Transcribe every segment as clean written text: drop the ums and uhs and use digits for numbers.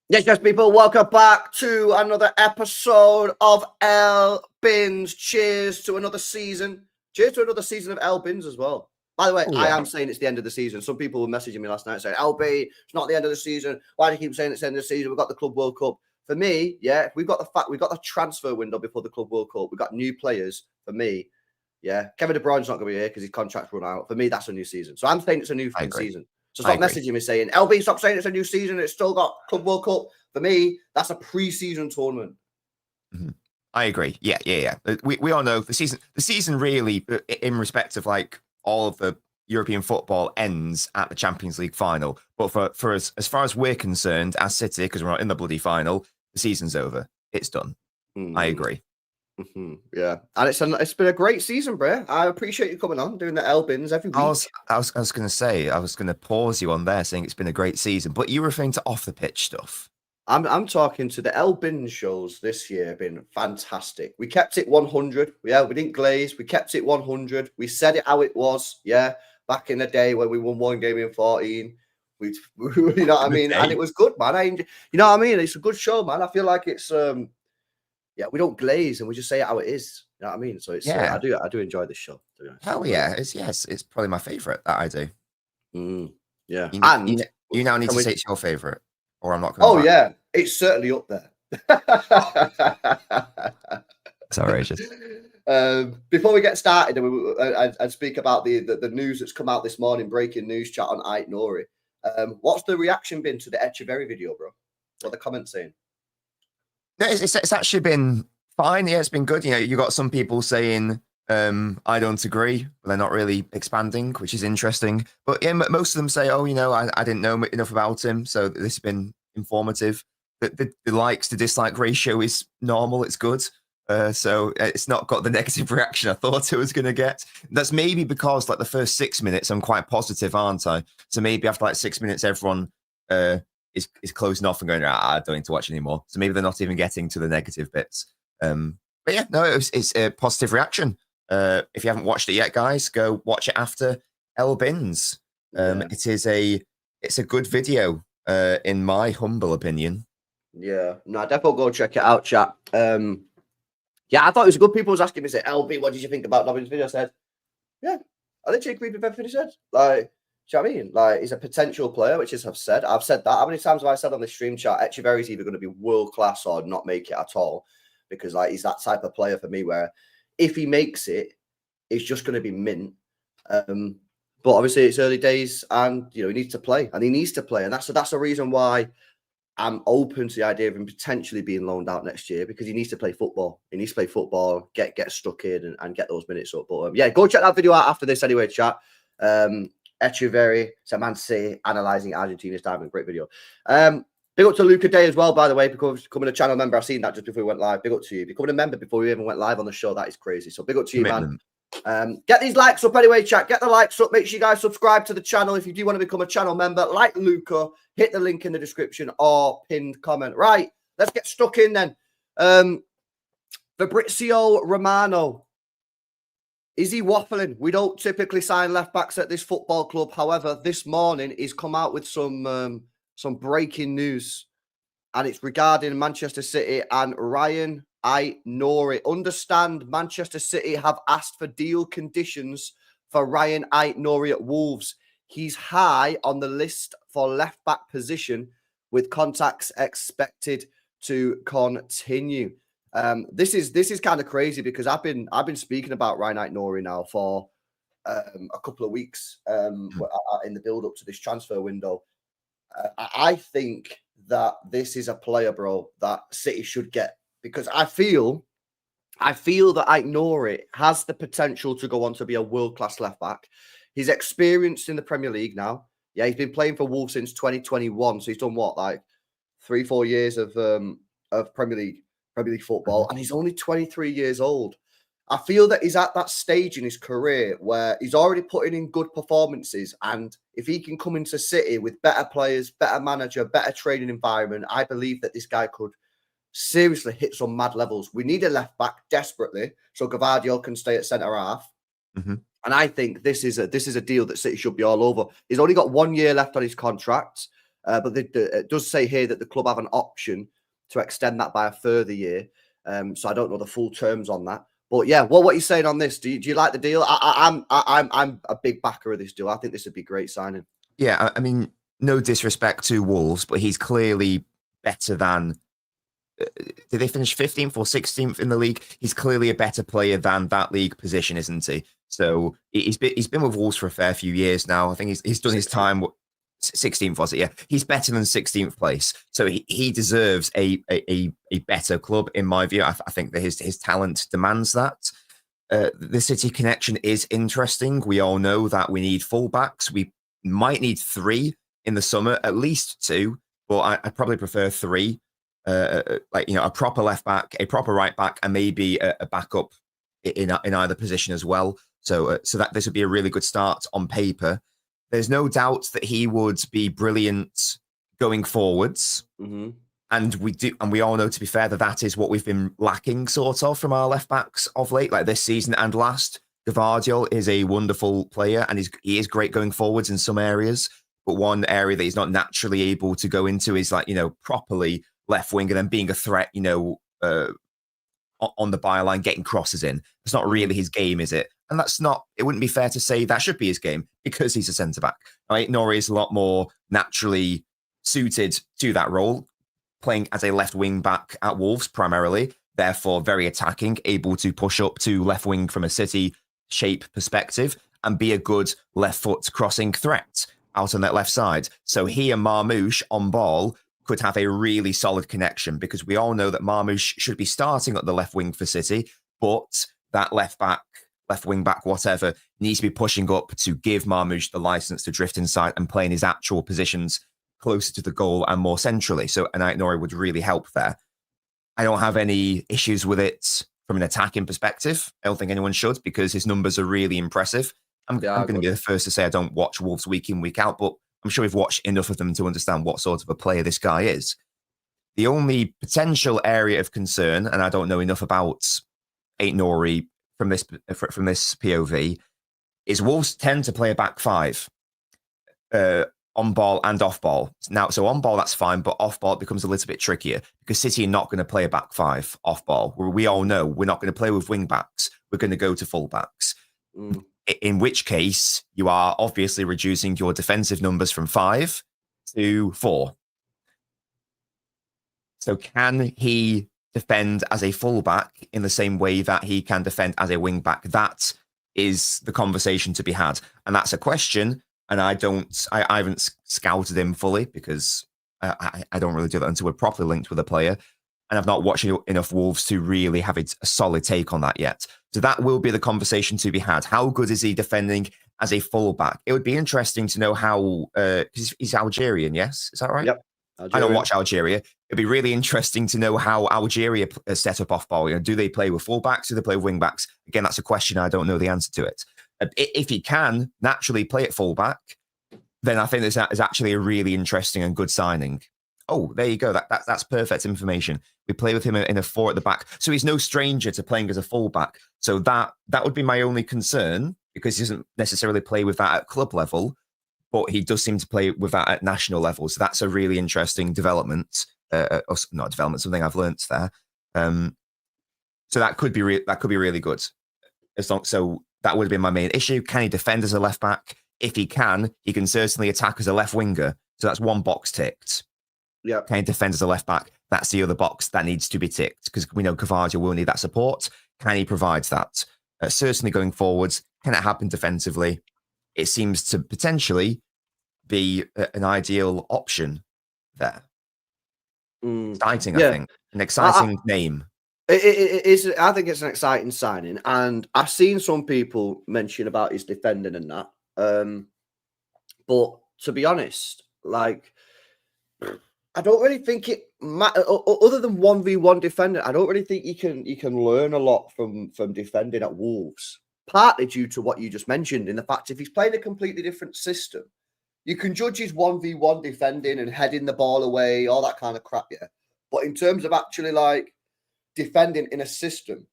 Yes, people, welcome back to another episode of L Bins. Cheers to another season. Cheers to another season of L Bins as well. By the way, I am saying it's the end of the season. Some people were messaging me last night saying, LB, it's not the end of the season. Why do you keep saying it's the end of the season? We've got the Club World Cup. For me, yeah, we've got the transfer window before the Club World Cup. We've got new players. For me, yeah, Kevin De Bruyne's not going to be here because his contract's run out. For me, that's a new season. So I'm saying it's a new season. So stop messaging me saying, LB, stop saying it's a new season. It's still got Club World Cup. For me, that's a pre-season tournament. Mm-hmm. I agree. Yeah. We all know the season really, in respect of like all of the European football, ends at the Champions League final. But for us, as far as we're concerned, as City, because we're not in the bloody final, the season's over. It's done. I agree. Mm-hmm. Yeah, and it's been a great season, bro. I appreciate you coming on, doing the L Bins every week. I was going to say, I was going to pause you on there, saying it's been a great season, but you were referring to off the pitch stuff. I'm talking to the L Bins shows this year have been fantastic. We kept it 100. Yeah, we didn't glaze. We kept it 100. We said it how it was. Yeah, back in the day when we won one game in 14. You know what I mean? And it was good, man. You know what I mean? It's a good show, man. I feel like it's we don't glaze and we just say it how it is. You know what I mean? So it's I do enjoy this show. Hell yeah, it's probably my favorite that I do. Yeah, you now need to say it's your favorite, or I'm not going. Oh yeah, it's certainly up there. It's outrageous. Before we get started, I'd speak about the news that's come out this morning. Breaking news chat on Ait Nouri. What's the reaction been to the Echeverri video, bro? What are the comments saying? No, it's actually been fine. Yeah, it's been good. You know, you got some people saying, I don't agree, but they're not really expanding, which is interesting. But yeah, most of them say, oh, you know, I didn't know enough about him, so this has been informative. The likes to dislike ratio is normal. It's good. So it's not got the negative reaction I thought it was going to get. That's maybe because like the first 6 minutes, I'm quite positive, aren't I? So maybe after like 6 minutes, everyone is closing off and going, I don't need to watch anymore. So maybe they're not even getting to the negative bits. But yeah, no, it's a positive reaction. If you haven't watched it yet, guys, go watch it after L Bins. It's a good video, in my humble opinion. Yeah, no, definitely go check it out, chat. Yeah, I thought it was good. People was asking me, say, LB, what did you think about Dobbins' video? I said, yeah, I literally agreed with everything he said. Like, do you know what I mean? Like, he's a potential player, which is I've said that. How many times have I said on the stream chat, Echeverri's either going to be world class or not make it at all? Because like he's that type of player for me where if he makes it, it's just going to be mint. But obviously it's early days, and you know he needs to play, and that's the reason why I'm open to the idea of him potentially being loaned out next year, because he needs to play football. He needs to play football, get stuck in and get those minutes up. But yeah, go check that video out after this anyway, chat. Echeverri, Man City analysing Argentina's diamond. Great video. Big up to Luca Day as well, by the way, becoming a channel member. I've seen that just before we went live. Big up to you. Becoming a member before we even went live on the show. That is crazy. So big up to you, man. Get these likes up anyway, chat. Get the likes up. Make sure you guys subscribe to the channel if you do want to become a channel member. Like Luca, hit the link in the description or pinned comment. Right, let's get stuck in then. Fabrizio Romano. Is he waffling? We don't typically sign left backs at this football club. However, this morning he's come out with some breaking news, and it's regarding Manchester City and Ryan Ait Nouri. Understand Manchester City have asked for deal conditions for Ryan Ait Nouri at Wolves. He's high on the list for left back position, with contacts expected to continue. This is kind of crazy because I've been speaking about Ryan Ait Nouri now for a couple of weeks in the build up to this transfer window. I think that this is a player, bro, that City should get, because I feel that Ait Nouri has the potential to go on to be a world-class left-back. He's experienced in the Premier League now. Yeah, he's been playing for Wolves since 2021. So he's done what, like 3-4 years of Premier League football, and he's only 23 years old. I feel that he's at that stage in his career where he's already putting in good performances, and if he can come into City with better players, better manager, better training environment, I believe that this guy could seriously hit some mad levels. We need a left back desperately, so Gavardio can stay at centre half. And I think this is a deal that City should be all over. He's only got 1 year left on his contract. But it does say here that the club have an option to extend that by a further year. So I don't know the full terms on that. But yeah, what are you saying on this? Do you like the deal? I'm a big backer of this deal. I think this would be great signing. Yeah, I mean, no disrespect to Wolves, but he's clearly better than. Did they finish 15th or 16th in the league? He's clearly a better player than that league position, isn't he? So he's been with Wolves for a fair few years now. I think he's done his time. 16th was it? Yeah, he's better than 16th place. So he deserves a better club in my view. I think that his talent demands that. The City connection is interesting. We all know that we need fullbacks. We might need 3 in the summer, at least 2, but I'd probably prefer 3. A proper left back, a proper right back, and maybe a backup in either position as well. So that this would be a really good start on paper. There's no doubt that he would be brilliant going forwards. Mm-hmm. And we all know, to be fair, that is what we've been lacking sort of from our left backs of late, like this season and last. Gvardiol is a wonderful player and he is great going forwards in some areas. But one area that he's not naturally able to go into is properly left wing and then being a threat, on the byline, getting crosses in. It's not really his game, is it? And it wouldn't be fair to say that should be his game because he's a centre back. Ait Nouri is a lot more naturally suited to that role, playing as a left wing back at Wolves primarily, therefore very attacking, able to push up to left wing from a City shape perspective and be a good left foot crossing threat out on that left side. So he and Marmoush on ball could have a really solid connection because we all know that Marmoush should be starting at the left wing for City, but that left wing back, whatever, needs to be pushing up to give Marmoush the license to drift inside and play in his actual positions closer to the goal and more centrally. So an Ait Nouri would really help there. I don't have any issues with it from an attacking perspective. I don't think anyone should because his numbers are really impressive. I'm going to be the first to say I don't watch Wolves week in, week out, but I'm sure we've watched enough of them to understand what sort of a player this guy is. The only potential area of concern, and I don't know enough about Ait Nouri from this POV, is Wolves tend to play a back 5 on ball and off ball. Now, so on ball, that's fine, but off ball it becomes a little bit trickier because City are not going to play a back 5 off ball. We all know we're not going to play with wing backs. We're going to go to full backs. In which case, you are obviously reducing your defensive numbers from 5 to 4. So can he defend as a fullback in the same way that he can defend as a wing back? That is the conversation to be had. And that's a question. And I haven't scouted him fully because I don't really do that until we're properly linked with a player. And I've not watched enough Wolves to really have a solid take on that yet. So that will be the conversation to be had. How good is he defending as a fullback? It would be interesting to know how, because he's Algerian, yes? Is that right? Yep. I don't watch Algeria. It'd be really interesting to know how Algeria is set up off ball. Do they play with fullbacks? Do they play with wing backs? Again, that's a question. I don't know the answer to it. If he can naturally play at fullback, then I think this is actually a really interesting and good signing. Oh, there you go. That's perfect information. We play with him in a 4 at the back. So he's no stranger to playing as a fullback. So that would be my only concern because he doesn't necessarily play with that at club level, but he does seem to play with that at national level. So that's a really interesting development. Not development, something I've learnt there. So that could be really good. So that would have been my main issue. Can he defend as a left back? If he can certainly attack as a left winger. So that's one box ticked. Yeah. Can he defend as a left back? That's the other box that needs to be ticked because we know Gvardiol will need that support. Can he provide that? Certainly going forwards. Can it happen defensively? It seems to potentially be an ideal option there. Exciting, I think. An exciting name. It is. I think it's an exciting signing, and I've seen some people mention about his defending and that. But to be honest, I don't really think it matters. Other than 1v1 defending, I don't really think you can learn a lot from defending at Wolves. Partly due to what you just mentioned, in the fact if he's playing a completely different system, you can judge his 1v1 defending and heading the ball away, all that kind of crap, yeah. But in terms of actually defending in a system,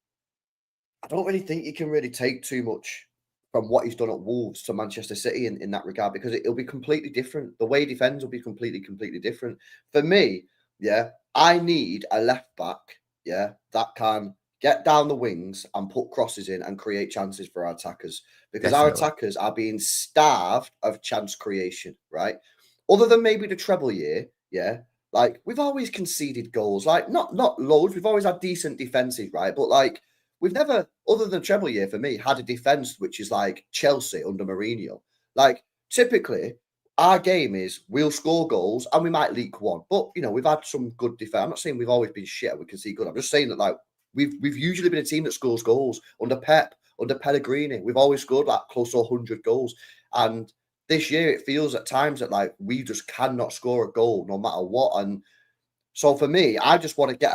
I don't really think you can really take too much from what he's done at Wolves to Manchester City in that regard, because it'll be completely different. The way he defends will be completely different. For me, yeah, I need a left back, yeah, that can get down the wings and put crosses in and create chances for our attackers, because our attackers are being starved of chance creation, right? Other than maybe the treble year, yeah, like we've always conceded goals, like not loads. We've always had decent defenses, right? But like we've never, other than treble year for me, had a defense which is like Chelsea under Mourinho. Like typically, our game is we'll score goals and we might leak one, but you know we've had some good defense. I'm not saying we've always been shit. We can see good. I'm just saying that like we've usually been a team that scores goals under Pep, under Pellegrini. We've always scored like close to 100 goals, and this year it feels at times that like we just cannot score a goal no matter what. And so for me, I just want to get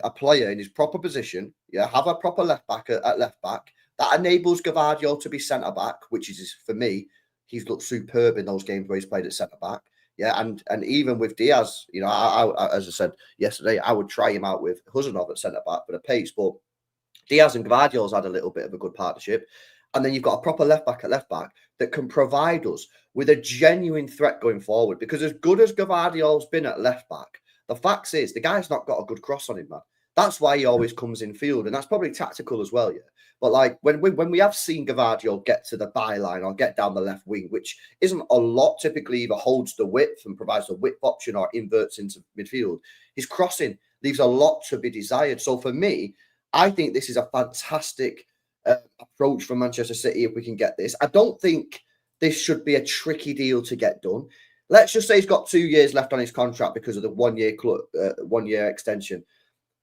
a player in his proper position. Yeah, have a proper left back at left back that enables Gavardio to be centre back, which is for me, he's looked superb in those games where he's played at centre back. Yeah, and even with Diaz, you know, I as I said yesterday, I would try him out with Huzanov at centre back for the pace, but Diaz and Gvardio's had a little bit of a good partnership. And then you've got a proper left back at left back that can provide us with a genuine threat going forward. Because as good as Gvardio's been at left back, the fact is the guy's not got a good cross on him, man. That's why he always comes in field. And that's probably tactical as well, yeah. But like when we have seen Gvardio get to the byline or get down the left wing, which isn't a lot, typically either holds the width and provides the width option or inverts into midfield, his crossing leaves a lot to be desired. So for me, I think this is a fantastic approach from Manchester City if we can get this. I don't think this should be a tricky deal to get done. Let's just say he's got 2 years left on his contract because of the 1 year extension.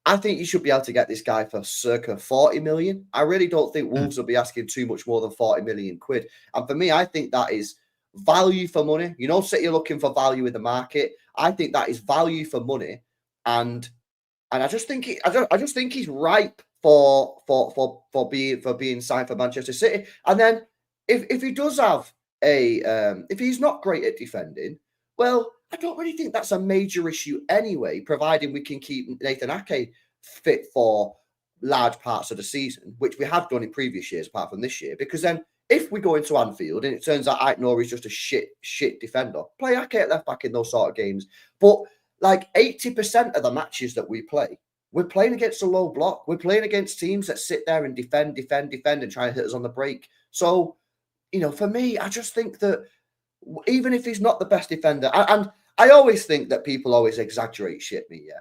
I think you should be able to get this guy for circa 40 million. I really don't think Wolves will be asking too much more than 40 million quid. And for me, I think that is value for money. You know, City are looking for value in the market. I think that is value for money. And I just think I just think he's ripe for being signed for Manchester City. And then if he does have if he's not great at defending, well, I don't really think that's a major issue anyway, providing we can keep Nathan Ake fit for large parts of the season, which we have done in previous years, apart from this year. Because then if we go into Anfield and it turns out Ait Nouri is just a shit defender, play Ake at left back in those sort of games. But like 80% of the matches that we play, we're playing against a low block. We're playing against teams that sit there and defend and try and hit us on the break. So, you know, for me, I just think that even if he's not the best defender, and I always think that people always exaggerate shit me, yeah.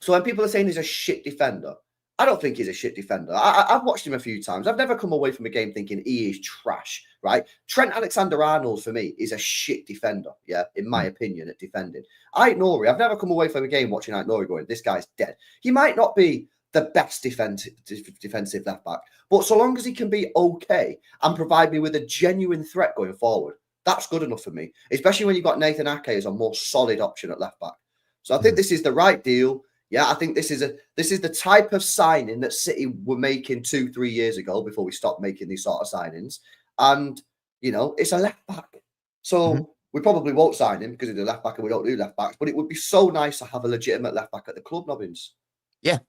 So when people are saying he's a shit defender, I don't think he's a shit defender. I've watched him a few times. I've never come away from a game thinking he is trash, right? Trent Alexander-Arnold, for me, is a shit defender, yeah, in my opinion, at defending. Ait Nouri, I've never come away from a game watching Ait Nouri going, this guy's dead. He might not be the best defensive left back, but so long as he can be okay and provide me with a genuine threat going forward, that's good enough for me, especially when you've got Nathan Ake as a more solid option at left back. So I think this is the right deal. Yeah, I think this is the type of signing that City were making 2-3 years ago before we stopped making these sort of signings. And, you know, it's a left back. So we probably won't sign him because he's a left back and we don't do left backs. But it would be so nice to have a legitimate left back at the club, Nobbins. Yeah,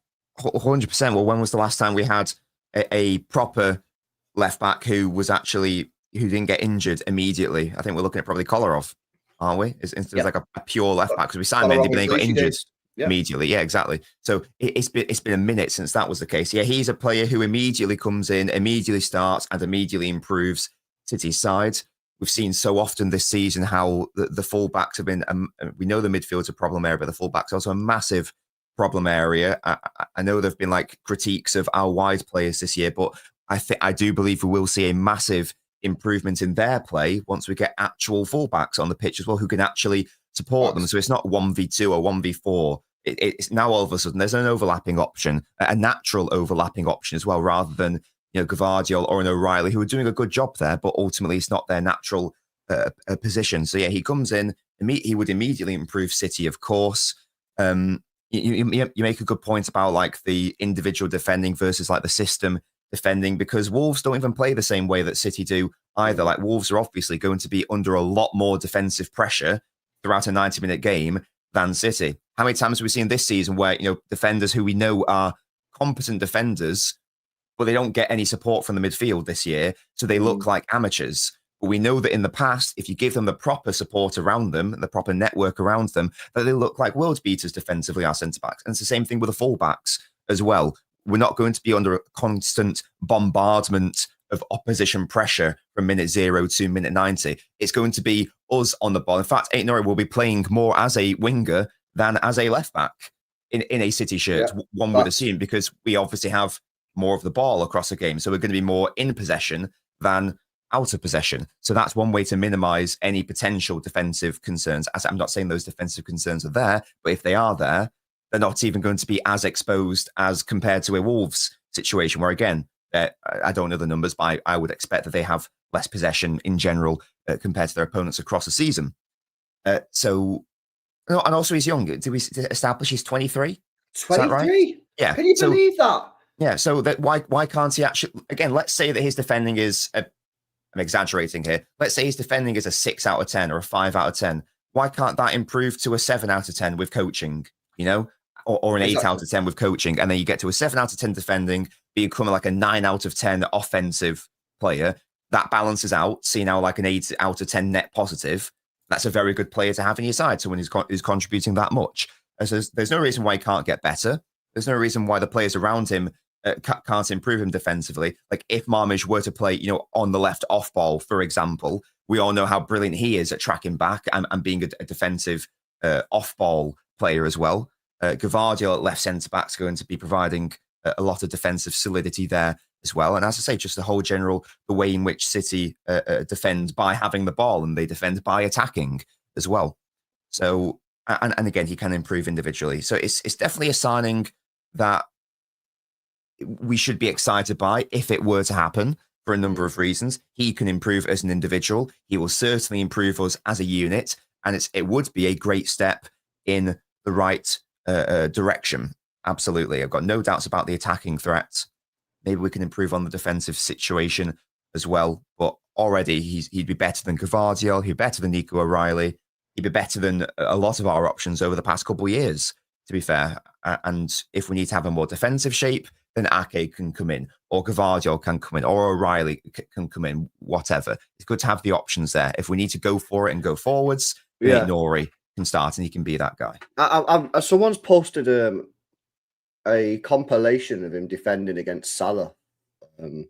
100%. Well, when was the last time we had a proper left back who didn't get injured immediately? I think we're looking at probably Kolarov, aren't we? It's like a pure left back because we signed him, but then he got injured. Yeah. Immediately, yeah, exactly. So it's been a minute since that was the case. Yeah, he's a player who immediately comes in, immediately starts, and immediately improves City's side. We've seen so often this season how the fullbacks have been. We know the midfield's a problem area, but the fullbacks also a massive problem area. I know there've been like critiques of our wide players this year, but I do believe we will see a massive improvement in their play once we get actual fullbacks on the pitch as well, who can actually support them. So it's not 1v2 or 1v4. It's now all of a sudden there's an overlapping option, a natural overlapping option as well, rather than Gvardiol or an O'Reilly who are doing a good job there, but ultimately it's not their natural position. So yeah, he comes in, he would immediately improve City, of course. You make a good point about like the individual defending versus like the system defending, because Wolves don't even play the same way that City do either. Like Wolves are obviously going to be under a lot more defensive pressure throughout a 90-minute game than City. How many times have we seen this season where defenders who we know are competent defenders but they don't get any support from the midfield this year, so they look like amateurs. But we know that in the past, if you give them the proper support around them, the proper network around them, that they look like world beaters defensively, our centre-backs. And it's the same thing with the full-backs as well. We're not going to be under a constant bombardment of opposition pressure from minute 0 to minute 90. It's going to be us on the ball. In fact, Ait Nouri will be playing more as a winger than as a left-back in a City shirt, one would assume, because we obviously have more of the ball across the game. So we're going to be more in possession than out of possession. So that's one way to minimize any potential defensive concerns. As I'm not saying those defensive concerns are there, but if they are there, they're not even going to be as exposed as compared to a Wolves situation, where again, I don't know the numbers, but I would expect that they have less possession in general compared to their opponents across the season. And also he's young. Did we establish he's 23? 23? Right? Yeah. Can you believe that? Yeah. So that why can't he actually? Again, let's say that his defending is. I'm exaggerating here. Let's say his defending is a 6 out of 10 or a 5 out of 10. Why can't that improve to a 7 out of 10 with coaching? Or an 8 out of 10 with coaching, and then you get to a 7 out of 10 defending, becoming like a 9 out of 10 offensive player. That balances out. See now like an 8 out of 10 net positive. That's a very good player to have in your side. So when he's contributing that much, there's no reason why he can't get better. There's no reason why the players around him can't improve him defensively. Like if Marmoush were to play, on the left off ball, for example, we all know how brilliant he is at tracking back and being a defensive off ball player as well. Gavardio at left centre back's going to be providing a lot of defensive solidity there as well. And as I say, just the way in which City defend by having the ball, and they defend by attacking as well. So, and again, he can improve individually. So it's definitely a signing that we should be excited by if it were to happen for a number of reasons. He can improve as an individual. He will certainly improve us as a unit. And it would be a great step in the right direction. Absolutely. I've got no doubts about the attacking threat. Maybe we can improve on the defensive situation as well. But already he'd be better than Gavardio. He'd be better than Nico O'Reilly. He'd be better than a lot of our options over the past couple of years, to be fair. And if we need to have a more defensive shape, then Ake can come in, or Gavardio can come in, or O'Reilly can come in, whatever. It's good to have the options there. If we need to go for it and go forwards, then Nouri can start and he can be that guy. Someone's posted a compilation of him defending against Salah when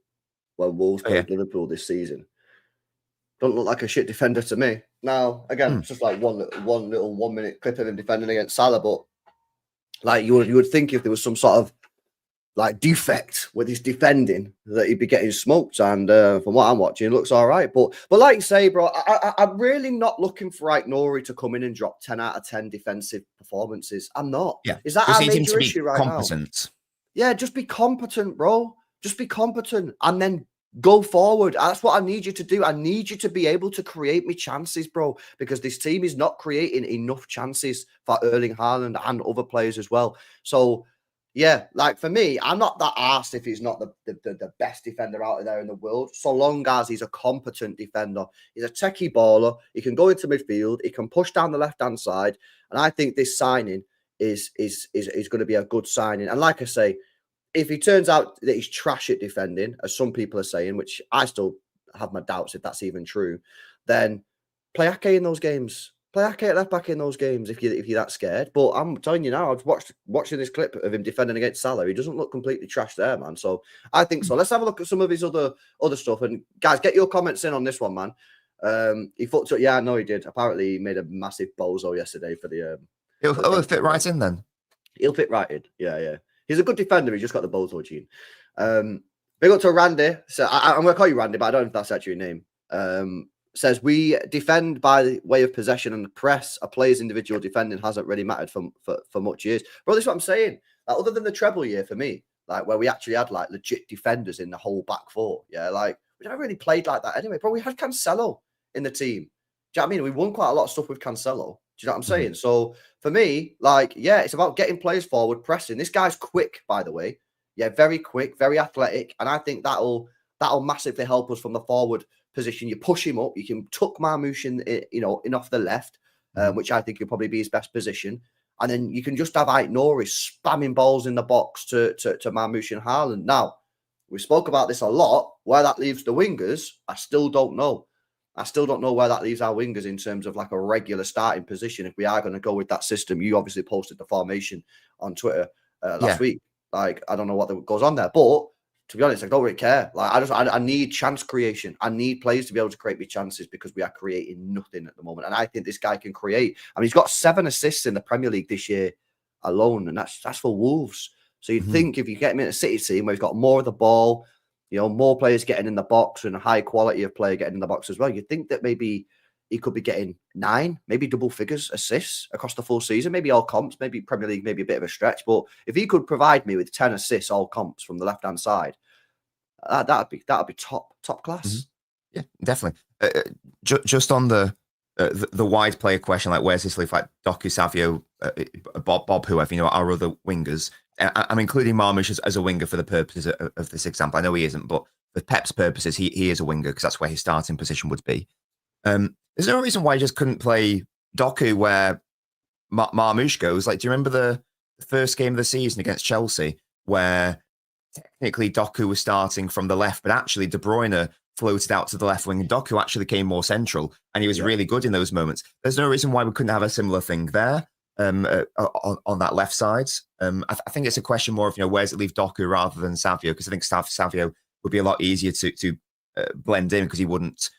Wolves played Liverpool this season. Don't look like a shit defender to me. Now, again, it's just like one little 1 minute clip of him defending against Salah, but like you would think if there was some sort of like defect with his defending that he'd be getting smoked. And from what I'm watching, it looks all right. But like you say, bro, I'm really not looking for Ait Nouri to come in and drop 10 out of 10 defensive performances. I'm not. Yeah. Is that our major to issue right competent. now? Yeah, just be competent, bro. Just be competent and then go forward. That's what I need you to do. I need you to be able to create me chances, bro, because this team is not creating enough chances for Erling Haaland and other players as well. So, yeah, like for me, I'm not that arsed if he's not the best defender out there in the world, so long as he's a competent defender. He's a techie baller. He can go into midfield. He can push down the left-hand side. And I think this signing is going to be a good signing. And like I say, if he turns out that he's trash at defending, as some people are saying, which I still have my doubts if that's even true, then play Ake in those games. Play Ake at left back in those games if you're that scared. But I'm telling you now, I was watching this clip of him defending against Salah. He doesn't look completely trash there, man. So I think so. Let's have a look at some of his other stuff. And guys, get your comments in on this one, man. He fucked up. Yeah, I know he did. Apparently, he made a massive bozo yesterday for the. He'll fit right in then. He'll fit right in. Yeah. He's a good defender. He's just got the bozo gene. Big up to Randy. So I'm going to call you Randy, but I don't know if that's actually your name. Says we defend by the way of possession and press. A player's individual defending hasn't really mattered for much years. Bro, this is what I'm saying. Like, other than the treble year for me, like where we actually had like legit defenders in the whole back four. Yeah, like we never really played like that anyway. Bro, we had Cancelo in the team. Do you know what I mean? We won quite a lot of stuff with Cancelo. Do you know what I'm saying? So for me, like, yeah, it's about getting players forward, pressing. This guy's quick, by the way. Yeah, very quick, very athletic. And I think that'll massively help us from the forward position. You push him up, you can tuck Marmoush in off the left, which I think will probably be his best position. And then you can just have Ait Nouri spamming balls in the box to Marmoush and Haaland. Now, We spoke about this a lot. Where that leaves the wingers, I still don't know. I still don't know where that leaves our wingers in terms of like a regular starting position. If we are going to go with that system, you obviously posted the formation on Twitter last week. Like, I don't know what goes on there, but to be honest, I don't really care. Like, I need chance creation. I need players to be able to create me chances because we are creating nothing at the moment. And I think this guy can create. I mean, he's got 7 assists in the Premier League this year alone, and that's for Wolves. So you'd think if you get him in a City team where he's got more of the ball, more players getting in the box and a high quality of player getting in the box as well, you'd think that maybe he could be getting 9, maybe double figures assists across the full season, maybe all comps, maybe Premier League, maybe a bit of a stretch. But if he could provide me with 10 assists, all comps from the left-hand side, that'd be top class. Yeah, definitely. Just on the wide player question, like where's this leave? Like Doku, Savio, Bob, whoever, our other wingers. I'm including Marmoush as a winger for the purposes of this example. I know he isn't, but for Pep's purposes, he is a winger because that's where his starting position would be. There's no reason why he just couldn't play Doku where Marmoush goes. Like, do you remember the first game of the season against Chelsea where technically Doku was starting from the left, but actually De Bruyne floated out to the left wing and Doku actually came more central and he was really good in those moments. There's no reason why we couldn't have a similar thing there on that left side. I think it's a question more of, where does it leave Doku rather than Savio? Because I think Savio would be a lot easier to blend in because he wouldn't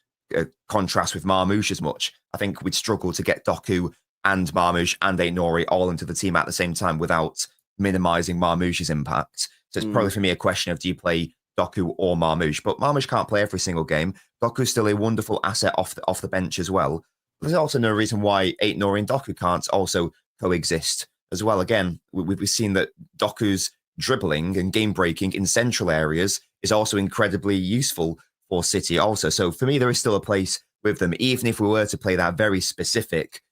contrast with Marmoush as much. I think we'd struggle to get Doku and Marmoush and Ait Nouri all into the team at the same time without minimizing Marmoush's impact. So it's probably for me a question of do you play Doku or Marmoush? But Marmoush can't play every single game. Doku's still a wonderful asset off the bench as well. There's also no reason why Ait Nouri and Doku can't also coexist as well. Again, we've seen that Doku's dribbling and game breaking in central areas is also incredibly useful for City also. So for me, there is still a place with them, even if we were to play that very specific,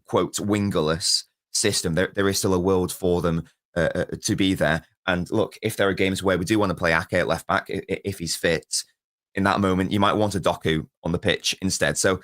quote, wingerless system, there is still a world for them to be there. And look, if there are games where we do want to play Ake at left back, if he's fit, in that moment, you might want a Doku on the pitch instead. So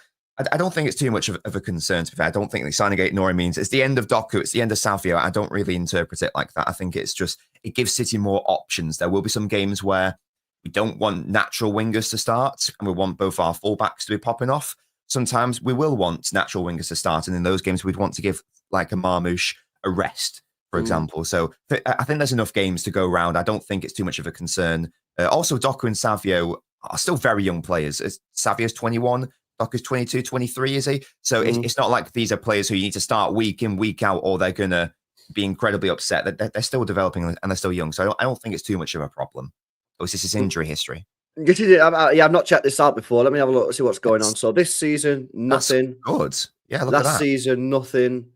I don't think it's too much of a concern, to be fair. I don't think that signing Ait Nouri means it's the end of Doku, it's the end of Savio. I don't really interpret it like that. I think it's just, it gives City more options. There will be some games where we don't want natural wingers to start and we want both our fullbacks to be popping off. Sometimes we will want natural wingers to start, and in those games, we'd want to give like a Marmoush a rest, for example. So I think there's enough games to go around. I don't think it's too much of a concern. Also, Doku and Savio are still very young players. Savio's 21, Doku's 22, 23, is he? So it's not like these are players who you need to start week in, week out, or they're going to be incredibly upset. They're still developing and they're still young. So I don't think it's too much of a problem. Or is this his injury history? I've not checked this out before. Let me have a look, see what's going on. So this season, nothing. That's good. Yeah, look at that. Last season, nothing.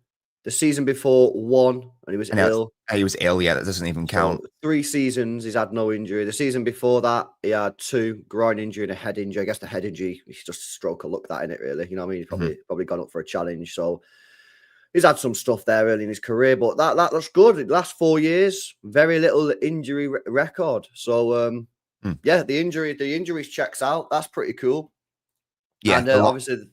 The season before, 1, and he was ill. He was ill, yeah, that doesn't even count. So 3 seasons, he's had no injury. The season before that, he had 2, groin injury and a head injury. I guess the head injury, he's just a stroke of luck, that, in it, really. You know what I mean? He's probably gone up for a challenge. So he's had some stuff there early in his career, but that looks good. The last 4 years, very little injury record. So, yeah, the injuries checks out. That's pretty cool. Yeah, and obviously...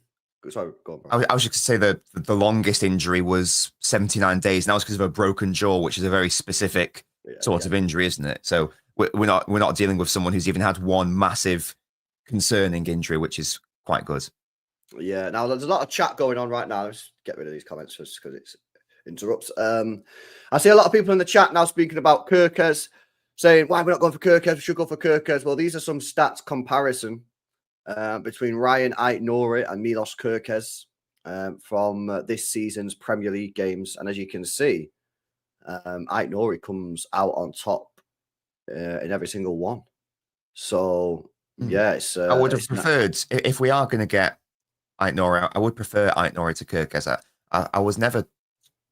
Sorry, go on, I was just going to say the longest injury was 79 days. And that was because of a broken jaw, which is a very specific sort of injury, isn't it? So we're not dealing with someone who's even had one massive concerning injury, which is quite good. Yeah. Now there's a lot of chat going on right now. Let's get rid of these comments just because it interrupts. I see a lot of people in the chat now speaking about Kerkez, saying why we're not going for Kerkez. We should go for Kerkez. Well, these are some stats comparison. Between Ryan Ait Nouri and Milos Kerkez from this season's Premier League games. And as you can see, Ait Nouri comes out on top in every single one. So, yeah, I would have preferred, if we are going to get Ait Nouri, I would prefer Ait Nouri to Kerkez. I was never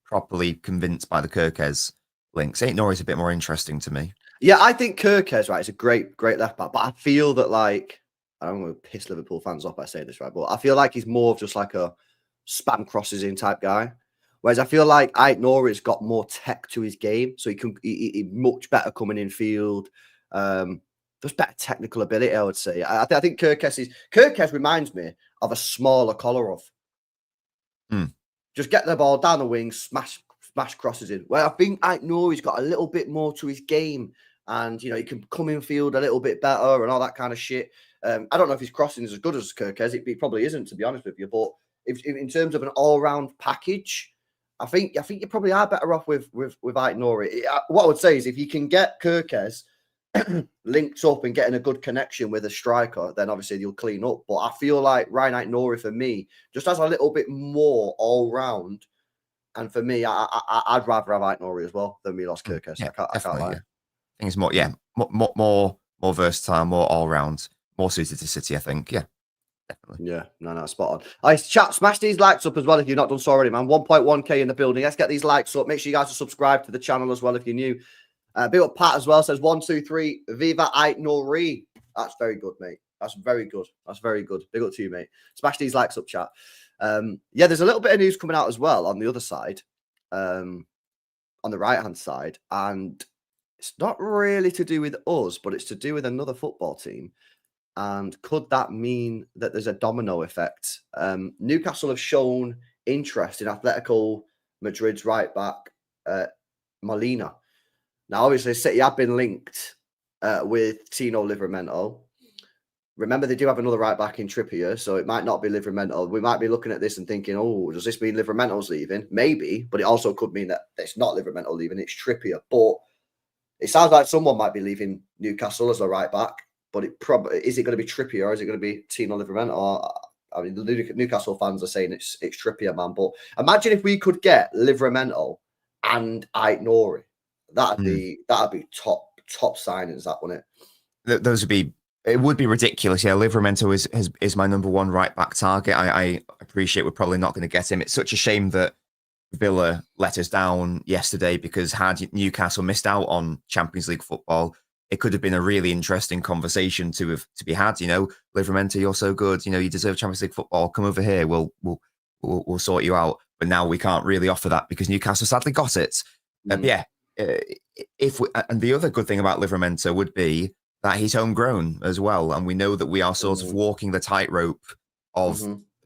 properly convinced by the Kerkez links. Ait Nouri is a bit more interesting to me. Yeah, I think Kerkez, right, is a great left back. But I feel that, like, I don't want to piss Liverpool fans off by saying this, right? But I feel like he's more of just like a spam crosses in type guy. Whereas I feel like Ait Nouri's got more tech to his game. So he much better coming in field. Just better technical ability, I would say. I think Kerkez reminds me of a smaller Kolarov. Just get the ball down the wing, smash crosses in. Where I think Ait Nouri's got a little bit more to his game. and he can come in field a little bit better and all that kind of shit. I don't know if his crossing is as good as Kirkes. It probably isn't, to be honest with you. But if in terms of an all-round package, I think you probably are better off with Ait Nouri. What I would say is if you can get Kirkes linked up and getting a good connection with a striker, then obviously you'll clean up. But I feel like Ait Nouri for me just has a little bit more all-round. And for me, I'd rather have Ait Nouri as well than Milos Kirkes. Yeah, I can't lie. Yeah. I think it's more versatile, more all-round, more suited to City, I think. Yeah. Definitely. Yeah, no, spot on. Chat, smash these likes up as well if you've not done so already, man. 1.1k in the building. Let's get these likes up. Make sure you guys are subscribed to the channel as well if you're new. Big up Pat as well. Says 1, 2, 3. Viva Ait Nouri. That's very good, mate. That's very good. That's very good. Big up to you, mate. Smash these likes up, chat. Yeah, there's a little bit of news coming out as well on the other side, on the right-hand side. And it's not really to do with us, but it's to do with another football team. And could that mean that there's a domino effect? Newcastle have shown interest in Atletico Madrid's right back, Molina. Now, obviously, City have been linked with Tino Livramento. Remember, they do have another right back in Trippier, so it might not be Livramento. We might be looking at this and thinking, oh, does this mean Livramento's leaving? Maybe, but it also could mean that it's not Livramento leaving, it's Trippier. But it sounds like someone might be leaving Newcastle as a right back. But is it going to be Trippier or is it going to be Tino Livramento? I mean, the Newcastle fans are saying it's Trippier, man. But imagine if we could get Livramento and Ait Nouri. That'd be top signings, that, wouldn't it? Those would be. It would be ridiculous. Yeah, Livramento is my number one right back target. I appreciate we're probably not going to get him. It's such a shame that Villa let us down yesterday because had Newcastle missed out on Champions League football, it could have been a really interesting conversation to be had. Livramento, you're so good. You deserve Champions League football. Come over here. We'll sort you out. But now we can't really offer that because Newcastle sadly got it. Yeah, and the other good thing about Livramento would be that he's homegrown as well, and we know that we are sort of walking the tightrope of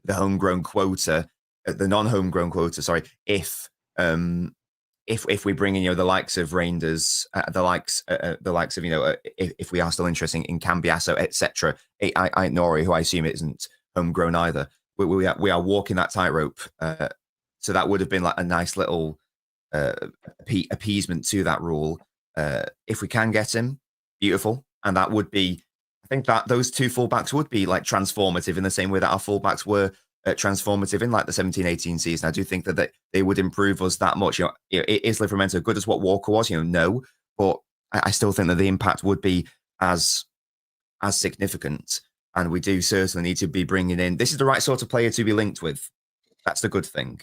the homegrown quota, the non-homegrown quota. Sorry, if we bring in the likes of Reinders, the likes of if we are still interested in Cambiasso, etc., Ait Nouri, who I assume isn't homegrown either, we are walking that tightrope. So that would have been like a nice little appeasement to that rule. If we can get him, beautiful, and that would be. I think that those two fullbacks would be like transformative in the same way that our fullbacks were transformative in like the 17-18 season. I do think that they would improve us that much. Is Livramento good as what Walker was? No, but I still think that the impact would be as significant. And we do certainly need to be bringing in. This is the right sort of player to be linked with. That's the good thing.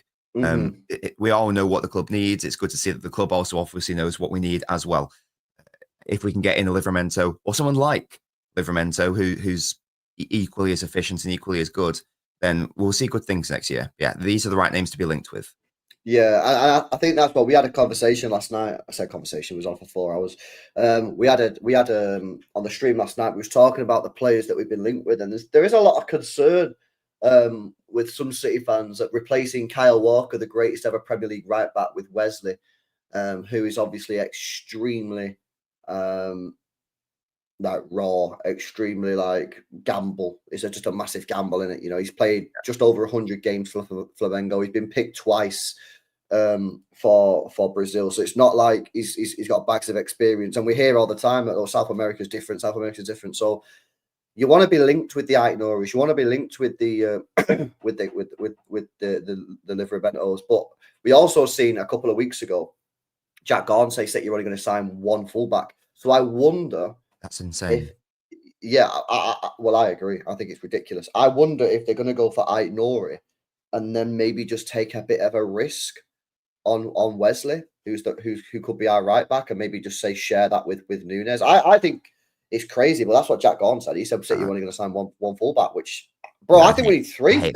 We all know what the club needs. It's good to see that the club also obviously knows what we need as well. If we can get in a Livramento or someone like Livramento who's equally as efficient and equally as good, then we'll see good things next year. Yeah, these are the right names to be linked with. Yeah, I think that's what we had a conversation last night. I said conversation was on for 4 hours. We had on the stream last night. We was talking about the players that we've been linked with, and there is a lot of concern with some City fans at replacing Kyle Walker, the greatest ever Premier League right back, with Wesley, who is obviously extremely like raw, extremely like gamble. It's just a massive gamble in it. He's played just over 100 games for Flamengo. He's been picked twice for Brazil, so it's not like he's got bags of experience. And we hear all the time that South America's different. So you want to be linked with the Ait Nouris. You want to be linked with the with the Livrabentos. But we also seen a couple of weeks ago Jack Garn say that you're only going to sign one fullback. So I wonder. That's insane. I agree. I think it's ridiculous. I wonder if they're going to go for Ait Nouri and then maybe just take a bit of a risk on Wesley, who could be our right back, and maybe just say share that with Nunes. I think it's crazy, but that's what Jack Garn said. He said you're only going to sign one fullback, which, bro, I think we need three.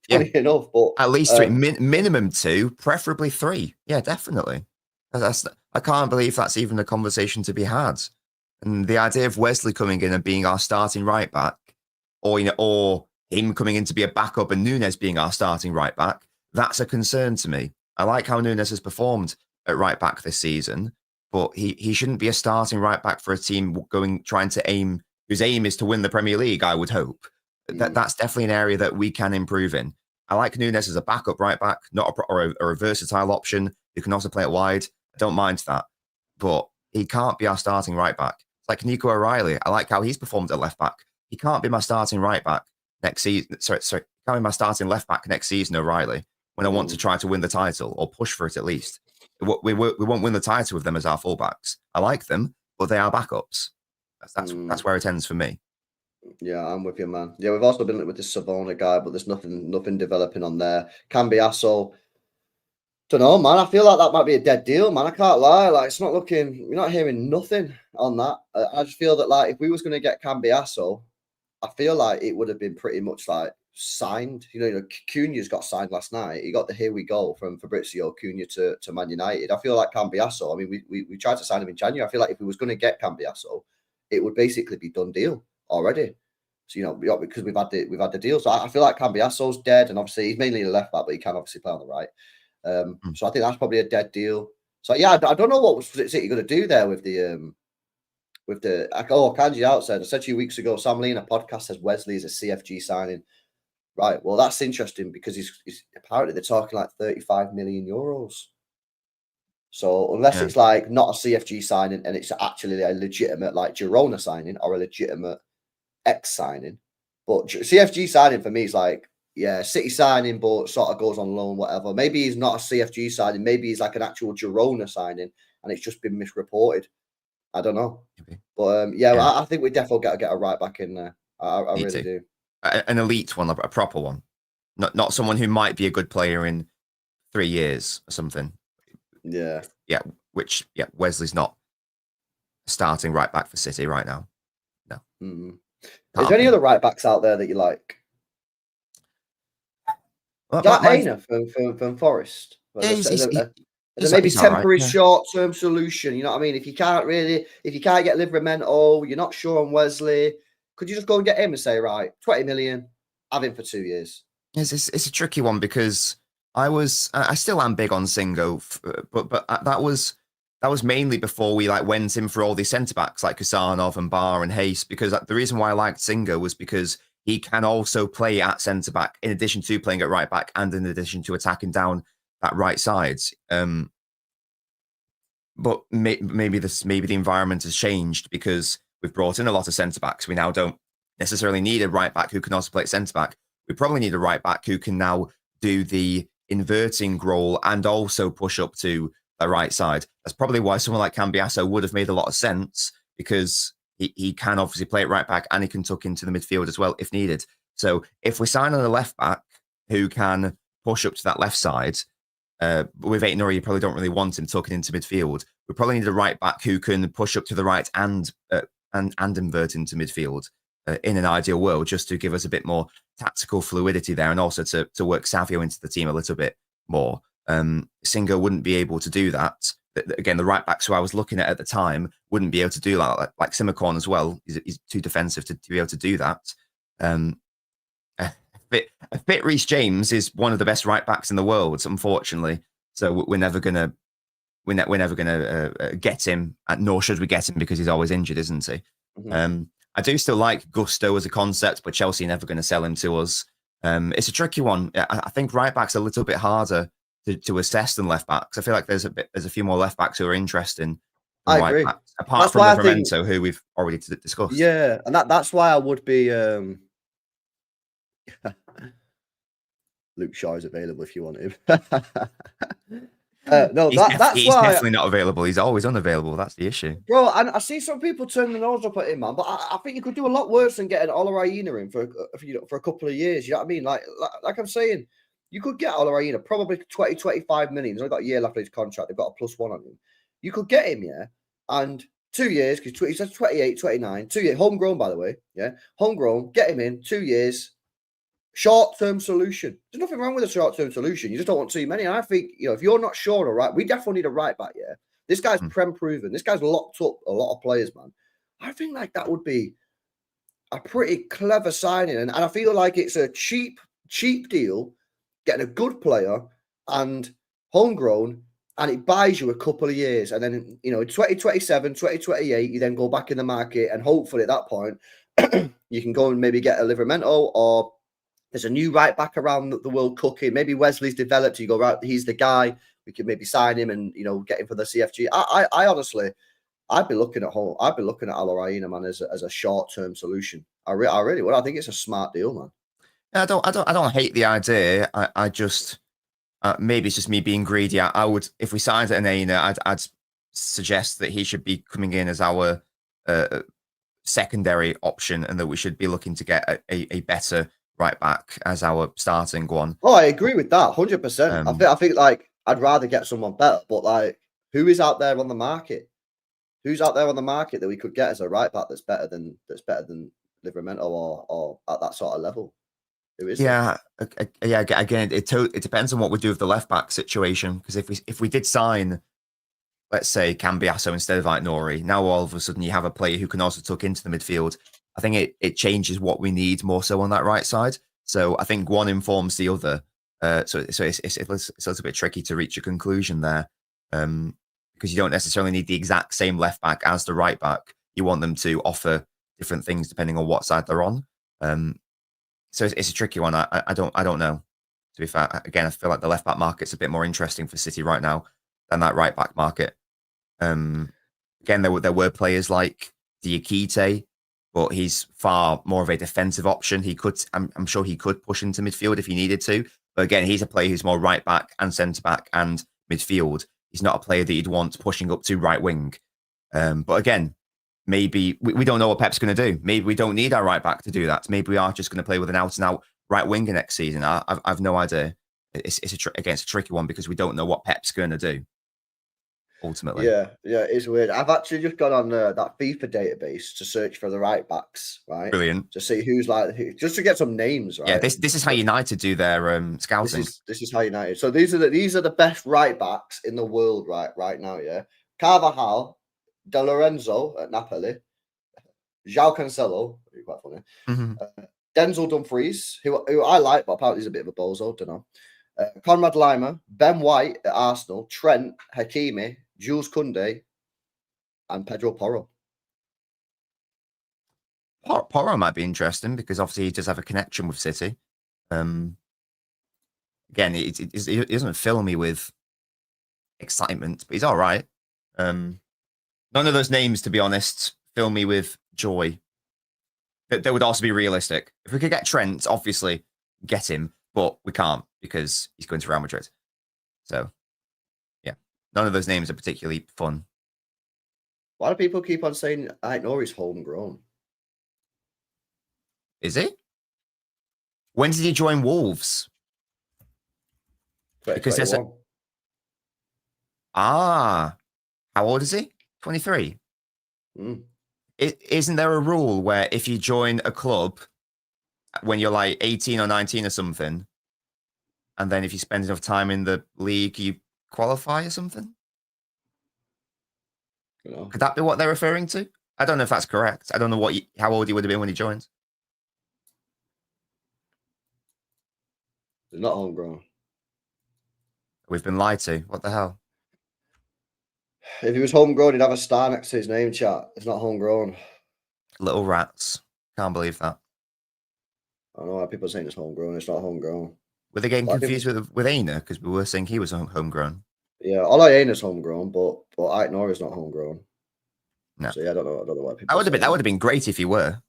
Funny enough, but at least three, minimum two, preferably three. Yeah, definitely. I can't believe that's even a conversation to be had. And the idea of Wesley coming in and being our starting right back, or him coming in to be a backup and Nunes being our starting right back, that's a concern to me. I like how Nunes has performed at right back this season, but he shouldn't be a starting right back for a team whose aim is to win the Premier League, I would hope. That's definitely an area that we can improve in. I like Nunes as a backup right back, not or a versatile option. You can also play it wide. I don't mind that. But he can't be our starting right back. It's like Nico O'Reilly. I like how he's performed at left back. He can't be my starting right back next season. Sorry, can't be my starting left back next season, O'Reilly, when I want to try to win the title or push for it at least. We won't win the title with them as our fullbacks. I like them, but they are backups. That's where it ends for me. Yeah, I'm with you, man. Yeah, we've also been with this Savona guy, but there's nothing developing on there. Cambiasso, don't know, man. I feel like that might be a dead deal, man. I can't lie. Like, it's not looking. We're not hearing nothing on that. I just feel that, like, if we was going to get Cambiasso, I feel like it would have been pretty much like signed. You know, Cunha's got signed last night. He got the here we go from Fabrizio Cunha to Man United. I feel like Cambiasso. I mean, we tried to sign him in January. I feel like if we was going to get Cambiasso, it would basically be done deal already. So, you know, because we've had the deal. So I feel like Cambiasso's dead, and obviously he's mainly a left back, but he can obviously play on the right. So I think that's probably a dead deal. So yeah, I don't know what was City going to do there with the Kanji outside. I said 2 weeks ago, Sam Lee in a podcast says Wesley is a CFG signing. Right. Well, that's interesting because he's apparently they're talking like 35 million euros. So unless it's like not a CFG signing and it's actually a legitimate like Girona signing or a legitimate X signing, but CFG signing for me is like, yeah, City signing, but sort of goes on loan, whatever. Maybe he's not a CFG signing. Maybe he's like an actual Girona signing and it's just been misreported. I don't know. Maybe. But I think we definitely got to get a right back in there. I really do. An elite one, a proper one. Not someone who might be a good player in 3 years or something. Yeah. Yeah. Wesley's not starting right back for City right now. No. Is there any other right backs out there that you like? Aina from Forest. There's maybe temporary short-term solution. You know what I mean? If you can't get Livramento, you're not sure on Wesley, could you just go and get him and say, right, 20 million, have him for 2 years? It's a tricky one because I still am big on Singo, but that was mainly before we like went in for all these centre backs like Kusanov and Barr and Hayes, because the reason why I liked Singo was because he can also play at centre back in addition to playing at right back and in addition to attacking down that right side. But maybe the environment has changed because we've brought in a lot of centre backs. We now don't necessarily need a right back who can also play at centre back. We probably need a right back who can now do the inverting role and also push up to the right side. That's probably why someone like Cambiasso would have made a lot of sense, because he can obviously play at right back and he can tuck into the midfield as well if needed. So if we sign on a left back who can push up to that left side, with Ait Nouri, you probably don't really want him tucking into midfield. We probably need a right back who can push up to the right and invert into midfield in an ideal world, just to give us a bit more tactical fluidity there, and also to work Savio into the team a little bit more. Singo wouldn't be able to do that. Again, the right backs who I was looking at the time wouldn't be able to do that. Like Simicon as well. He's too defensive to be able to do that. A fit Reece James is one of the best right backs in the world, unfortunately. So we're never gonna get him, nor should we get him, because he's always injured, isn't he? Mm-hmm. I do still like Gusto as a concept, but Chelsea are never going to sell him to us. It's a tricky one. I think right back's a little bit harder to assess than left backs. I feel like there's a few more left backs who are interesting. I agree. Backs, apart from Livramento, who we've already discussed. Yeah, and that's why I would be. Luke Shaw is available if you want him. No, he's definitely not available. He's always unavailable. That's the issue, bro. And I see some people turn their nose up at him, man. But I think you could do a lot worse than getting Olaraina in for a couple of years. You know what I mean? Like I'm saying, you could get Olaraina probably 20-25 million. He's only got a year left of his contract. They've got a +1 on him. You could get him, yeah, and 2 years, because he says 28, 29, 2 years, homegrown, by the way, yeah, homegrown. Get him in 2 years. Short-term solution. There's nothing wrong with a short-term solution. You just don't want too many. And I think, if you're not sure, all right, we definitely need a right back, yeah? This guy's prem-proven. This guy's locked up a lot of players, man. I think like that would be a pretty clever signing. And I feel like it's a cheap deal, getting a good player and homegrown and it buys you a couple of years. And then, in 2027, 2028, you then go back in the market, and hopefully at that point, you can go and maybe get a Livramento, or there's a new right back around the world cooking. Maybe Wesley's developed. You go, right, he's the guy. We could maybe sign him and, get him for the CFG. I honestly, I'd be looking at Al Aina, man, as a short-term solution. I really would. I think it's a smart deal, man. I don't hate the idea. I just maybe it's just me being greedy. I would, if we signed an Aina, I'd suggest that he should be coming in as our secondary option, and that we should be looking to get a better right back as our starting one. Oh, I agree with that 100%. I think like I'd rather get someone better, but like, who is out there on the market? Who's out there on the market that we could get as a right back that's better than Livramento or at that sort of level? Who is yeah, again, it depends on what we do with the left back situation. Because if we did sign, let's say, Cambiasso instead of Ait Nouri, now all of a sudden you have a player who can also tuck into the midfield. I think it changes what we need more so on that right side. So I think one informs the other. So it's a little bit tricky to reach a conclusion there, because you don't necessarily need the exact same left back as the right back. You want them to offer different things depending on what side they're on. So it's a tricky one. I don't know. To be fair, again, I feel like the left back market's a bit more interesting for City right now than that right back market. Again, there were players like Diakite, but he's far more of a defensive option. I'm sure he could push into midfield if he needed to. But again, he's a player who's more right back and centre back and midfield. He's not a player that you'd want pushing up to right wing. But again, maybe we don't know what Pep's going to do. Maybe we don't need our right back to do that. Maybe we are just going to play with an out and out right winger next season. I've no idea. It's a tricky one because we don't know what Pep's going to do. Ultimately, yeah, it's weird. I've actually just gone on that FIFA database to search for the right backs, right? Brilliant. To see who's just to get some names, right? Yeah, this is how United do their scouting. This is how United. So these are the best right backs in the world right now. Yeah, Carvajal, De Lorenzo at Napoli, João Cancelo, quite funny. Mm-hmm. Denzel Dumfries, who I like, but apparently he's a bit of a bozo. Don't know. Conrad Lima, Ben White at Arsenal, Trent, Hakimi, Jules Koundé, and Pedro Porro. Porro might be interesting because obviously he does have a connection with City. Again, it doesn't fill me with excitement, but he's all right. None of those names, to be honest, fill me with joy. They would also be realistic. If we could get Trent, obviously, get him, but we can't because he's going to Real Madrid. So, yeah, none of those names are particularly fun. Why do people keep on saying Ait Nouri's homegrown? Is he? When did he join Wolves? Because there's how old is he? 23. Isn't there a rule where if you join a club when you're like 18 or 19 or something, and then if you spend enough time in the league, you qualify or something? Could that be what they're referring to? I don't know if that's correct. I don't know how old he would have been when he joined. He's not homegrown. We've been lied to. What the hell? If he was homegrown, he'd have a star next to his name, chat. It's not homegrown. Little rats. Can't believe that. I don't know why people are saying it's homegrown. It's not homegrown. Were they getting confused with Aina? Because we were saying he was homegrown. Yeah, Aina's homegrown, but Ait Nouri's not homegrown. No. So yeah, I don't know why people. That would have been great if he were.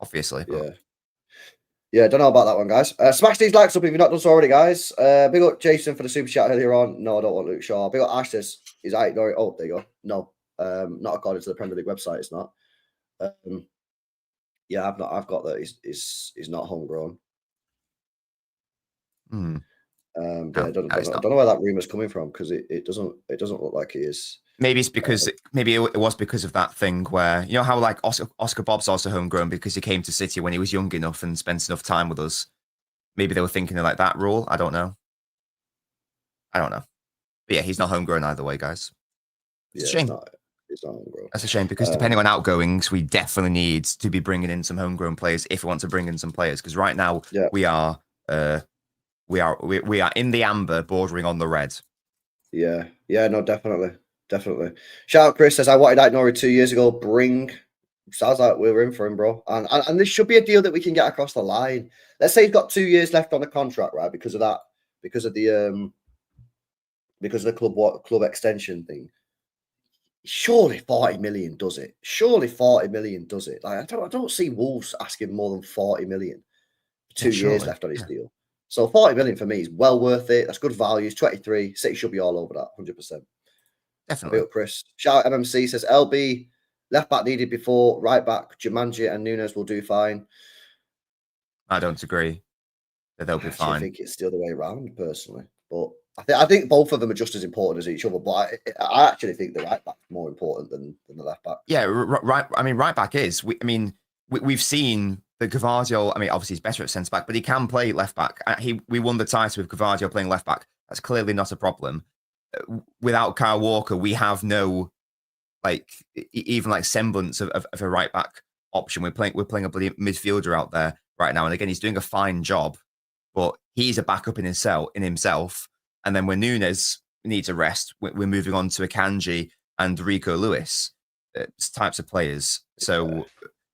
Obviously. But... Yeah, don't know about that one, guys. Smash these likes up if you've not done so already, guys. Big up Jason for the super chat earlier on. No, I don't want Luke Shaw. Big up Ash is Ait Nouri. Oh, there you go. No, not according to the Premier League website. It's not. Yeah, I've got that. He's not homegrown. I don't know where that rumor's coming from because it doesn't look like he is. Maybe it's because maybe it was because of that thing where you know how like Oscar Bob's also homegrown because he came to City when he was young enough and spent enough time with us. Maybe they were thinking of like that rule. I don't know. But yeah, he's not homegrown either way, guys. It's a shame. He's not homegrown. That's a shame because depending on outgoings, we definitely need to be bringing in some homegrown players if we want to bring in some players. Because right now we are in the amber, bordering on the red. Yeah, no, definitely. Shout out Chris says, I wanted Ait Nouri 2 years ago. Sounds like we were in for him, bro. And this should be a deal that we can get across the line. Let's say he's got 2 years left on the contract, right? Because of the club extension thing. Surely 40 million does it. Like I don't see Wolves asking more than 40 million. 2 years left on his deal. So 40 million for me is well worth it. That's good value. He's 23. City should be all over that, 100%. Definitely. Up, Chris. Shout out MMC says LB left back needed before right back. Jumanji and Nunes will do fine. I don't agree that they'll be fine. I think it's the other way around, personally. But I think both of them are just as important as each other. But I actually think the right back is more important than the left back. Yeah, right. I mean, right back is. We've seen that Gvardiol. I mean, obviously he's better at centre back, but he can play left back. We won the title with Gvardiol playing left back. That's clearly not a problem. Without Kyle Walker, we have no even semblance of a right back option. We're playing a bloody midfielder out there right now, and again, he's doing a fine job, but he's a backup in himself. And then when Nunes needs a rest, we're moving on to Akanji and Rico Lewis types of players. So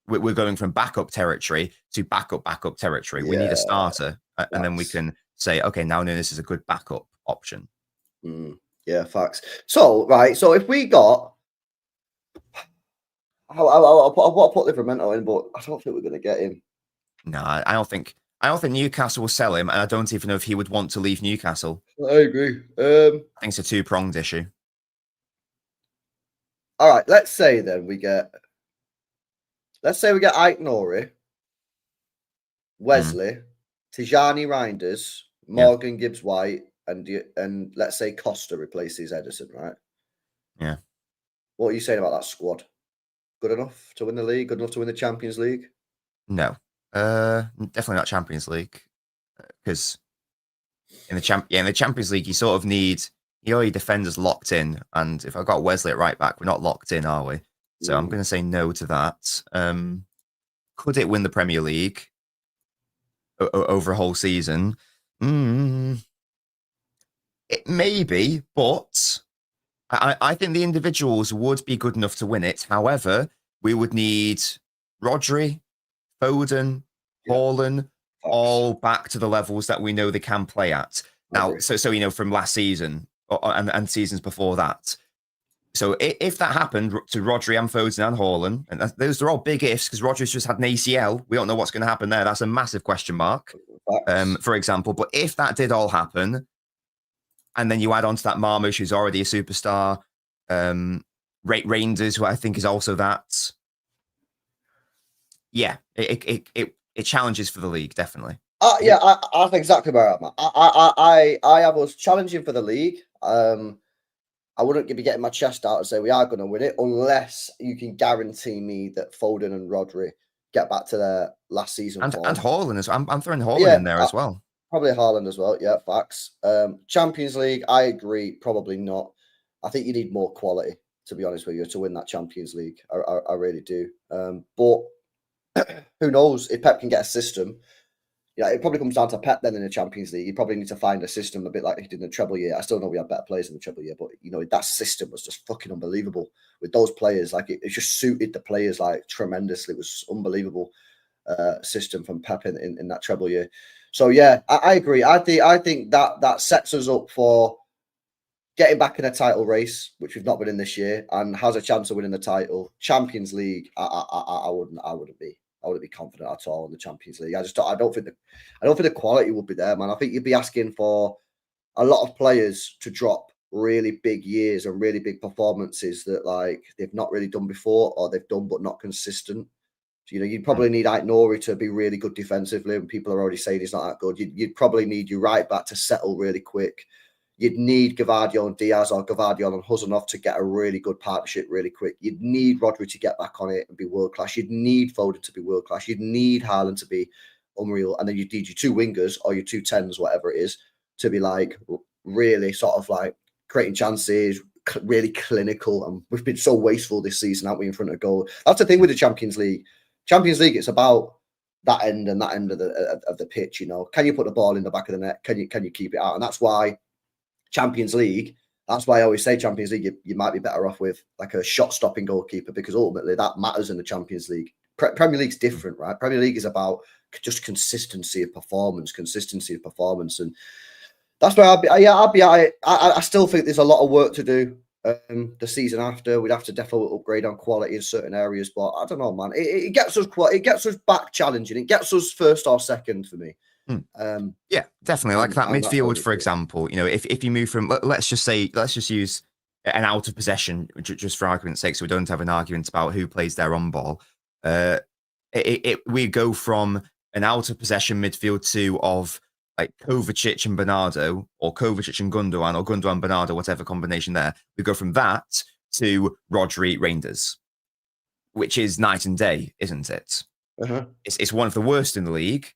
we're going from backup territory to backup territory. We need a starter, and then we can say, okay, now Nunes is a good backup option. Yeah, facts. So, right. So if we got, I'll put Livramento in, but I don't think we're going to get him. No, I don't think Newcastle will sell him, and I don't even know if he would want to leave Newcastle. I agree. I think it's a two-pronged issue. All right, let's say we get Ait Nouri, Wesley, Tijani Reinders, Morgan Gibbs-White, and let's say Costa replaces Ederson, right? Yeah. What are you saying about that squad? Good enough to win the league? Good enough to win the Champions League? No. Definitely not Champions League, because in the Champions League you all your defenders locked in, and if I've got Wesley at right back, we're not locked in, are we? So I'm going to say no to that. Could it win the Premier League over a whole season? It may be, but I think the individuals would be good enough to win it. However, we would need Rodri, Foden, Haaland, all back to the levels that we know they can play at. Now, so from last season and seasons before that. So if that happened to Rodri and Foden and Haaland, and those are all big ifs because Rodri's just had an ACL. We don't know what's going to happen there. That's a massive question mark, for example. But if that did all happen, and then you add on to that Marmoush, who's already a superstar, Reinders, who I think is also that. Yeah, it challenges for the league, definitely. Yeah, I think exactly where I'm at. I have us challenging for the league. I wouldn't be getting my chest out and say we are going to win it unless you can guarantee me that Foden and Rodri get back to their last season and form. And Haaland as well. I'm throwing Haaland in there as well. Probably Haaland as well. Yeah, facts. Champions League, I agree. Probably not. I think you need more quality, to be honest with you, to win that Champions League. I really do. But who knows if Pep can get a system? Yeah, it probably comes down to Pep then in the Champions League. You probably need to find a system a bit like he did in the treble year. I still know we had better players in the treble year, but that system was just fucking unbelievable with those players. Like it just suited the players like tremendously. It was unbelievable system from Pep in that treble year. So yeah, I agree. I think that sets us up for getting back in a title race, which we've not been in this year, and has a chance of winning the title. Champions League, I wouldn't be confident at all in the Champions League. I don't think the quality would be there, man. I think you'd be asking for a lot of players to drop really big years and really big performances that like they've not really done before, or they've done but not consistent. So, you'd probably need Ait Nouri to be really good defensively, and people are already saying he's not that good. You'd probably need your right back to settle really quick. You'd need Gvardiol and Diaz or Gvardiol and Huzanov to get a really good partnership really quick. You'd need Rodri to get back on it and be world-class. You'd need Foden to be world-class. You'd need Haaland to be unreal. And then you'd need your two wingers or your two tens, whatever it is, to be like really sort of like creating chances, really clinical. And we've been so wasteful this season, haven't we, in front of goal? That's the thing with the Champions League. Champions League, it's about that end and that end of the pitch, Can you put the ball in the back of the net? Can you keep it out? And that's why Champions League, That's why I always say Champions League, you might be better off with like a shot-stopping goalkeeper, because ultimately that matters in the Champions League. Premier League's different, right? Premier League is about just consistency of performance, and that's where I still think there's a lot of work to do. The season after, we'd have to definitely upgrade on quality in certain areas, but I don't know, man. It gets us back challenging. It gets us first or second for me. Yeah, definitely. Like that midfield, for example. You know, if you move from, let's just use an out of possession, just for argument's sake, so we don't have an argument about who plays their on ball. We go from an out of possession midfield two of like Kovacic and Bernardo, or Kovacic and Gundogan, or Gundogan Bernardo, whatever combination there. We go from that to Rodri Reinders, which is night and day, isn't it? It's one of the worst in the league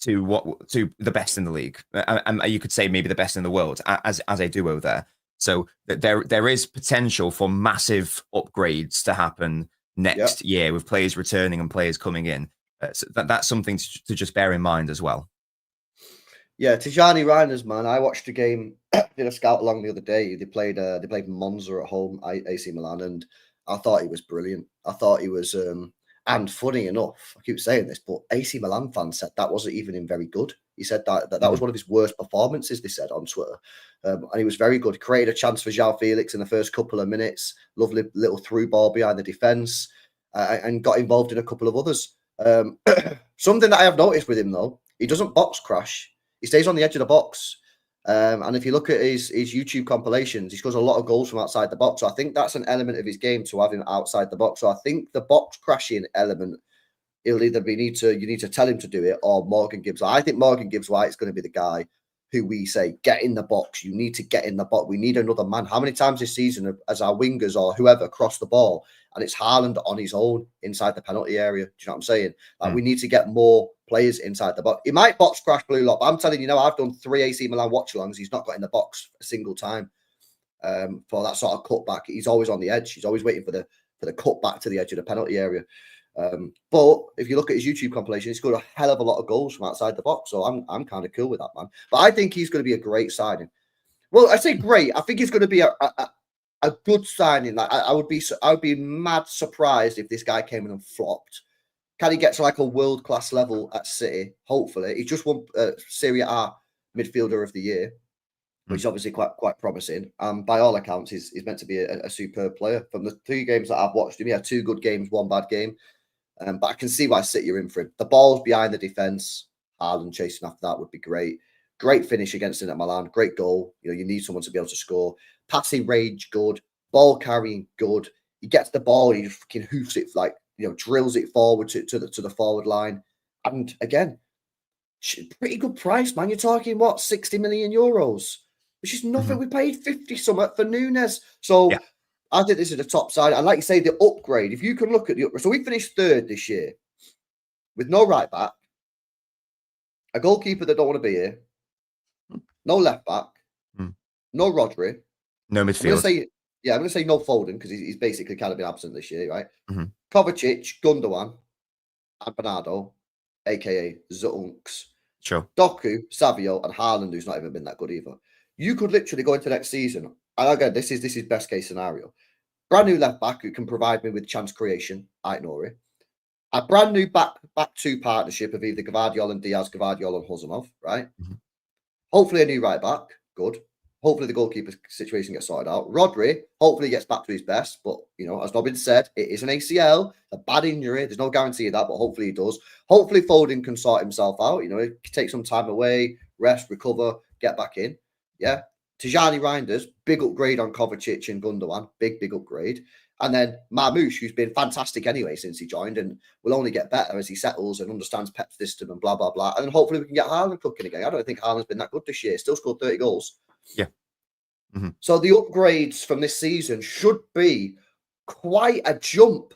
to the best in the league, and you could say maybe the best in the world as a duo there. So there is potential for massive upgrades to happen next year with players returning and players coming in. So that's something to just bear in mind as well. Yeah, Tijani Reinders, man. I watched a game, did a scout along the other day. They played Monza at home, AC Milan, and I thought he was brilliant. I thought he was, and funny enough, I keep saying this, but AC Milan fans said that wasn't even in very good. He said that was one of his worst performances, they said on Twitter. And he was very good. Created a chance for João Felix in the first couple of minutes. Lovely little through ball behind the defence, and got involved in a couple of others. Something that I have noticed with him, though, he doesn't box crash. He stays on the edge of the box. And if you look at his YouTube compilations, he scores a lot of goals from outside the box. So I think that's an element of his game, to have him outside the box. So I think the box crashing element, he'll either you need to tell him to do it, or Morgan Gibbs. I think Morgan Gibbs White is going to be the guy who we say, get in the box. You need to get in the box. We need another man. How many times this season has our wingers or whoever crossed the ball and it's Haaland on his own inside the penalty area? Do you know what I'm saying? Like, we need to get more players inside the box. He might box crash Blue Lock, but I'm telling you now, I've done 3 AC Milan watch-alongs. He's not got in the box a single time for that sort of cutback. He's always on the edge. He's always waiting for the cutback to the edge of the penalty area. But if you look at his YouTube compilation, he's scored a hell of a lot of goals from outside the box. So I'm kind of cool with that, man. But I think he's going to be a great signing. Well, I say great. I think he's going to be a good signing. Like I would be mad surprised if this guy came in and flopped. Can he get to like a world-class level at City? Hopefully. He just won Serie A midfielder of the year, which is obviously quite promising. By all accounts, he's meant to be a superb player. From the 3 games that I've watched him, he had 2 good games, 1 bad game. But I can see why City are in for him. The ball's behind the defence. Haaland chasing after that would be great. Great finish against Inter Milan. Great goal. You know, you need someone to be able to score. Passing range, good. Ball carrying, good. He gets the ball, he just fucking hoofs it, like, you know, drills it forward to the forward line. And again, pretty good price, man. You're talking, what, 60 million euros? Which is nothing. We paid 50 something for Nunes. So I think this is the top side. And like you say, the upgrade, if you can look at the upgrade. So we finished 3rd this year with no right back, a goalkeeper that don't want to be here, no left back, no Rodri, no midfield. I'm going to say no Foden, because he's basically kind of been absent this year, right? Kovacic, Gundogan, and Bernardo, a.k.a. Zunks. Sure. Doku, Savio, and Haaland, who's not even been that good either. You could literally go into next season, and again, this is best case scenario. Brand new left back who can provide me with chance creation, Ait Nouri. A brand new back 2 partnership of either Gvardiol and Diaz, Gvardiol and Huzanov, right? Hopefully a new right back, good. Hopefully the goalkeeper situation gets sorted out. Rodri, hopefully gets back to his best, but, you know, as Robin said, it is an ACL, a bad injury. There's no guarantee of that, but hopefully he does. Hopefully Foden can sort himself out. You know, he can take some time away, rest, recover, get back in. Yeah. Tijani Reinders, big upgrade on Kovacic and Gundogan, big upgrade. And then Marmoush, who's been fantastic anyway since he joined, and will only get better as he settles and understands Pep's system and blah, blah, blah. And then hopefully we can get Haaland cooking again. I don't think Haaland's been that good this year. Still scored 30 goals. Yeah. So the upgrades from this season should be quite a jump.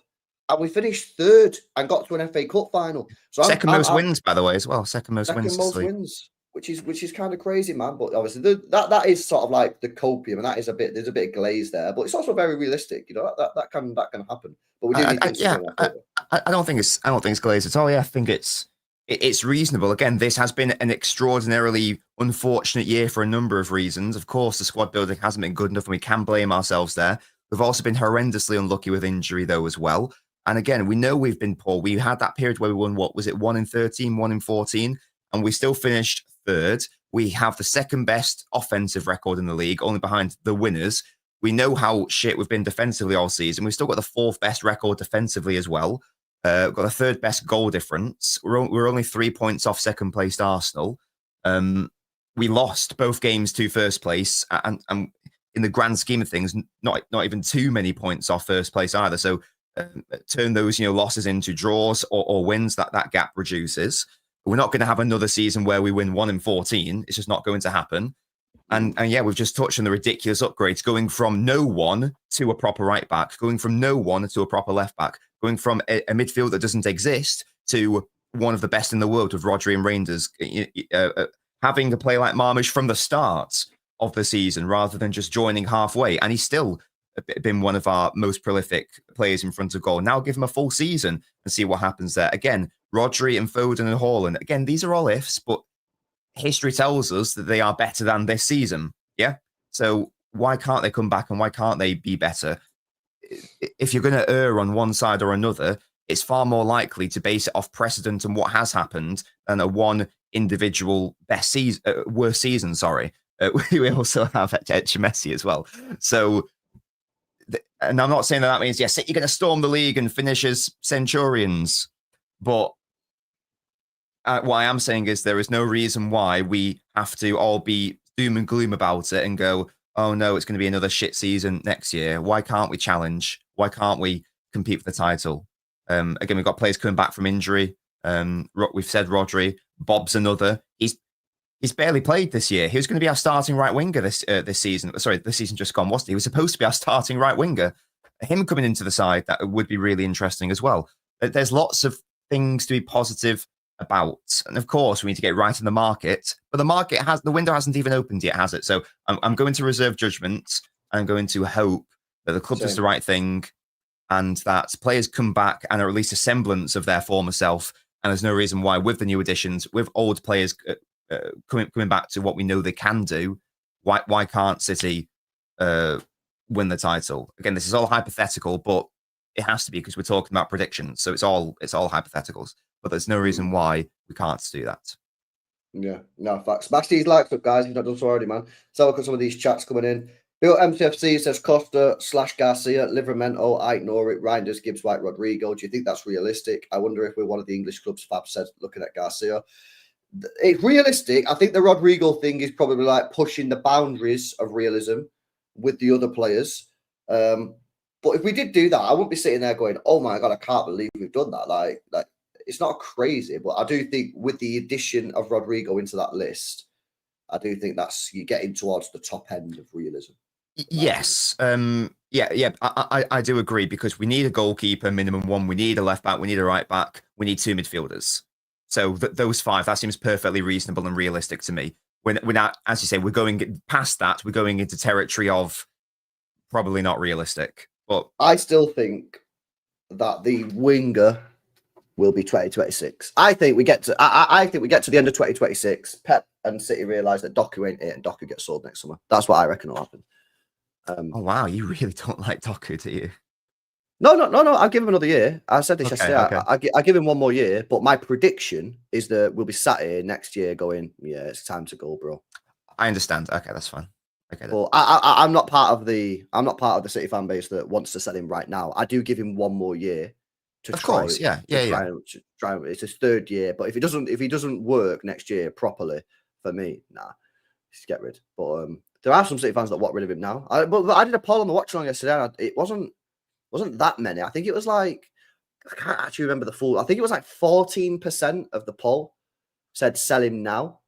And we finished 3rd and got to an FA Cup final. So second most wins, by the way, as well. Second most wins, which is kind of crazy, man. But obviously that is sort of like the copium, and there's a bit of glaze there, but it's also very realistic. You know, that can happen. But we do need to I don't think it's glaze at all. Yeah, I think it's it's reasonable. Again, this has been an extraordinarily unfortunate year for a number of reasons. Of course, the squad building hasn't been good enough, and we can blame ourselves there. We've also been horrendously unlucky with injury, though, as well. And again, we know we've been poor. We had that period where we won, what was it, 1 in 13, 1 in 14, and we still finished third. We have the second best offensive record in the league, only behind the winners. We know how shit we've been defensively all season. We've still got the fourth best record defensively as well. We've got the third best goal difference. We're only 3 points off second placed Arsenal. We lost both games to first place, and in the grand scheme of things, not even too many points off first place either. So turn those losses into draws or wins, that gap reduces. We're not going to have another season where we win 1 in 14. It's just not going to happen. And yeah, we've just touched on the ridiculous upgrades, going from no one to a proper right back, going from no one to a proper left back, going from a midfield that doesn't exist to one of the best in the world with Rodri and Reinders, having a play like Marmoush from the start of the season rather than just joining halfway. And he's still been one of our most prolific players in front of goal. Now give him a full season and see what happens there. Again, Rodri and Foden and Haaland, again, these are all ifs, but history tells us that they are better than this season. Yeah. So why can't they come back and why can't they be better? If you're going to err on one side or another, it's far more likely to base it off precedent and what has happened than a one individual worst season. Sorry. We also have Echeverri as well. So, and I'm not saying that means, yes, you're going to storm the league and finish as Centurions, but what I am saying is there is no reason why we have to all be doom and gloom about it and go, oh no, it's going to be another shit season next year. Why can't we challenge? Why can't we compete for the title? Again, we've got players coming back from injury. We've said Rodri. Bob's another. He's barely played this year. He was going to be our starting right winger this season. Sorry, this season just gone, wasn't he? He was supposed to be our starting right winger. Him coming into the side, that would be really interesting as well. There's lots of things to be positive about, and of course we need to get right in the market, but the window hasn't even opened yet, has it? So I'm going to reserve judgment. I'm going to hope that the club does the right thing and that players come back and are at least a semblance of their former self, and there's no reason why with the new additions, with old players coming back to what we know they can do, why can't City win the title? Again, this is all hypothetical, but it has to be because we're talking about predictions, so it's all hypotheticals. But there's no reason why we can't do that. Yeah, no, facts. Smash these likes up, guys. If you've not done so already, man. So look at some of these chats coming in. Bill MCFC says Costa / Garcia, Livramento, Ait Nouri, Reinders, Gibbs White, Rodrigo. Do you think that's realistic? I wonder if we're one of the English clubs, Fab said, looking at Garcia. It's realistic. I think the Rodrigo thing is probably like pushing the boundaries of realism with the other players. But if we did do that, I wouldn't be sitting there going, oh my God, I can't believe we've done that. Like it's not crazy, but I do think with the addition of Rodrigo into that list, I do think you're getting towards the top end of realism. Yes. I do agree, because we need a goalkeeper, minimum one. We need a left back. We need a right back. We need 2 midfielders. So those 5, that seems perfectly reasonable and realistic to me. We're not, as you say, we're going past that. We're going into territory of probably not realistic. But I still think that the winger will be 2026. I think we get to the end of 2026. Pep and City realise that Doku ain't it, and Doku gets sold next summer. That's what I reckon will happen. Oh wow, you really don't like Doku, do you? No. I'll give him another year. I said this yesterday. Okay. I give him one more year, but my prediction is that we'll be sat here next year going, yeah, it's time to go, bro. I understand. Okay, that's fine. Okay. But I'm not part of the City fan base that wants to sell him right now. I do give him one more year. Of course, yeah. Try. It's his 3rd year, but if he doesn't work next year properly, for me, nah, just get rid. But there are some City fans that want rid of him now. But I did a poll on the watch along yesterday. And it wasn't that many. I think it was like, I can't actually remember the full. I think it was like 14% of the poll said sell him now.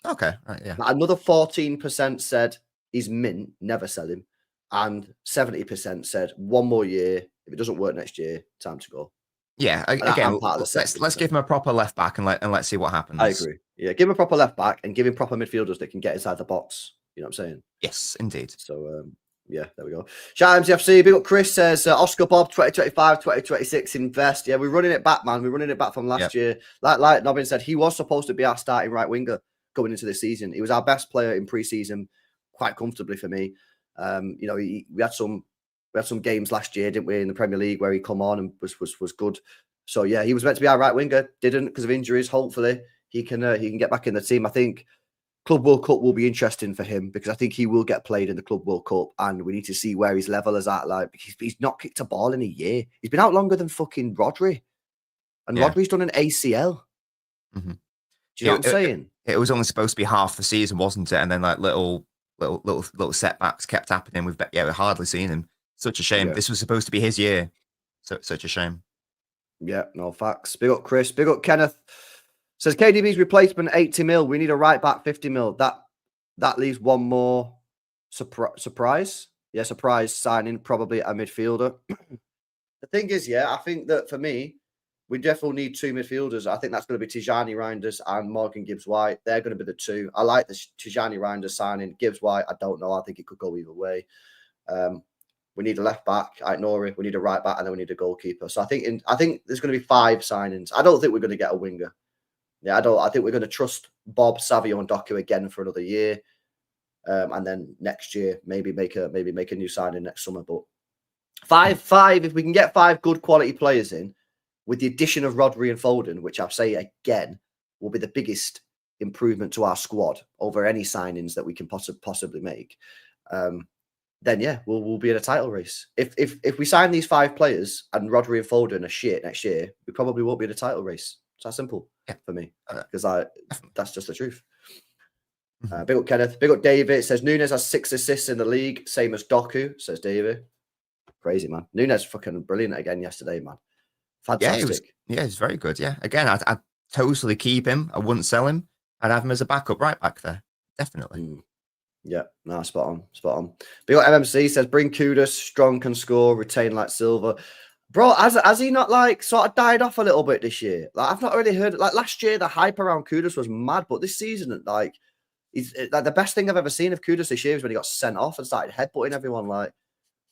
Okay, right, yeah. Another 14% said he's mint, never sell him, and 70% said 1 more year. If it doesn't work next year, time to go. Yeah, again, let's give him a proper left back and let's see what happens. I agree. Yeah, give him a proper left back and give him proper midfielders that can get inside the box. You know what I'm saying? Yes, indeed. So Yeah, there we go. Shout out MCFC. Big up Chris says, Oscar Bob 2025, 2026 invest. Yeah, we're running it back, man. We're running it back from last year. Like Nobbin said, he was supposed to be our starting right winger going into this season. He was our best player in pre-season, quite comfortably for me. We had some games last year, didn't we, in the Premier League where he come on and was good. So yeah, he was meant to be our right winger, didn't because of injuries. Hopefully he can get back in the team. I think Club World Cup will be interesting for him because I think he will get played in the Club World Cup, and we need to see where his level is at. Like, he's not kicked a ball in a year. He's been out longer than fucking Rodri, and Rodri's done an ACL. Mm-hmm. Do you know what I'm saying? It was only supposed to be half the season, wasn't it? And then like little setbacks kept happening. We've hardly seen him. Such a shame. Yeah. This was supposed to be his year. So such a shame. Yeah, no facts. Big up Chris. Big up Kenneth. Says KDB's replacement 80 mil. We need a right back 50 mil. That leaves one more surprise. Yeah, surprise signing, probably a midfielder. The thing is, I think that for me, we definitely need two midfielders. I think that's going to be Tijani Reinders and Morgan Gibbs-White. They're going to be the two. I like the Tijani Reinders signing. Gibbs-White, I don't know. I think it could go either way. We need a left back, Ait Nouri. We need a right back, and then we need a goalkeeper. So I think there's going to be 5 signings. I don't think we're going to get a winger. Yeah, I think we're going to trust Bob, Savio, and Doku again for another year, and then next year maybe make a new signing next summer. But five, if we can get 5 good quality players in, with the addition of Rodri and Foden, which I'll say again will be the biggest improvement to our squad over any signings that we can possibly make. Then we'll be in a title race. If we sign these 5 players and Rodri and Foden are shit next year, we probably won't be in a title race. It's that simple for me, because that's just the truth. Big up Kenneth. Big up David. It says Nunes has 6 assists in the league, same as Doku, says David. Crazy, man. Nunes fucking brilliant again yesterday, man. Fantastic. Yeah, he's very good. Yeah. Again, I'd totally keep him. I wouldn't sell him. I'd have him as a backup right back there. Definitely. Yeah, no, spot on. Big up MMC says bring Kudus, strong, can score, retain like Silva. Bro, has he not like sort of died off a little bit this year? Like, I've not really heard like last year the hype around Kudus was mad, but this season like he's like the best thing I've ever seen of Kudus this year was when he got sent off and started headbutting everyone. Like,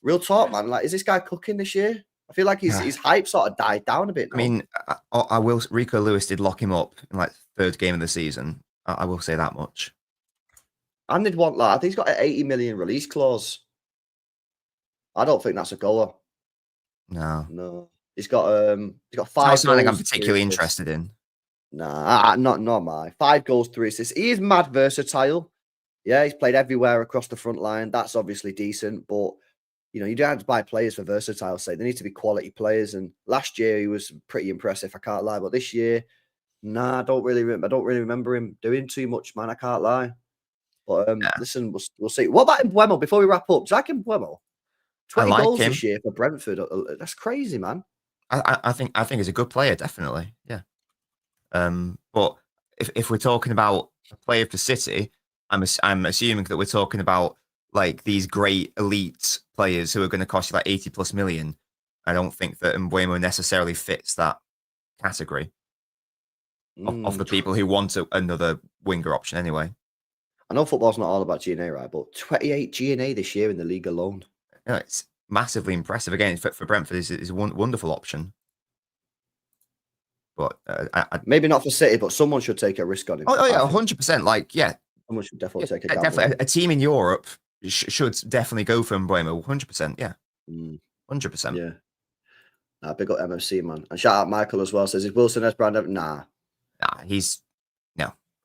real talk, man. Like, is this guy cooking this year? I feel like his hype sort of died down a bit now. I mean, I will. Rico Lewis did lock him up in like 3rd game of the season. I will say that much. And they'd want I think he's got an 80 million release clause. I don't think that's a goer. No. He's got 5 goals. Something I'm particularly interested in. Nah, not my 5 goals, 3 assists. He is mad versatile. Yeah, he's played everywhere across the front line. That's obviously decent, but you don't have to buy players for versatile sake. They need to be quality players. And last year he was pretty impressive, I can't lie. But this year, I don't really remember him doing too much, man. I can't lie. But listen, we'll see. What about Mbeumo before we wrap up? Do you like Mbeumo? 20 goals this year for Brentford. That's crazy, man. I think he's a good player, definitely. Yeah. But if we're talking about a player for City, I'm assuming that we're talking about like these great elite players who are going to cost you like 80+ million. I don't think that Mbeumo necessarily fits that category of the people who want another winger option anyway. I know football's not all about G&A, right? But 28 G&A this year in the league alone. Yeah, it's massively impressive. Again, for Brentford, is a wonderful option. But maybe not for City, but someone should take a risk on him. Oh yeah, 100%. Like, someone should definitely take a gamble. Definitely, a team in Europe should definitely go for Mbeumo. 100%. Yeah, 100%. Yeah. Big up MMC, man, and shout out Michael as well. Says is Wilson as brand? Nah, he's.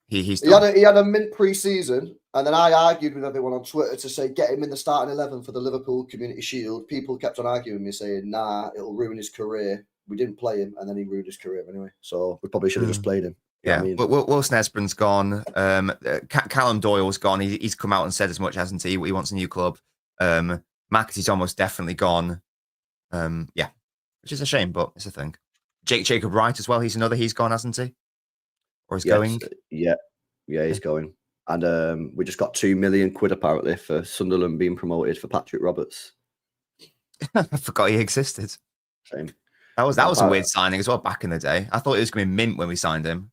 He had a mint pre-season, and then I argued with everyone on Twitter to say get him in the starting 11 for the Liverpool Community Shield. People kept on arguing with me saying, nah, it'll ruin his career. We didn't play him, and then he ruined his career anyway. So we probably should have just played him. Yeah, I mean? Wilson Esbron's gone. Callum Doyle's gone. He's come out and said as much, hasn't he? He wants a new club. McAtee's almost definitely gone. Which is a shame, but it's a thing. Jacob Wright as well. He's gone, hasn't he? Or he's going? Yeah, he's going. And we just got £2 million apparently for Sunderland being promoted for Patrick Roberts. I forgot he existed. Shame. That was a weird signing as well back in the day. I thought it was going to be mint when we signed him.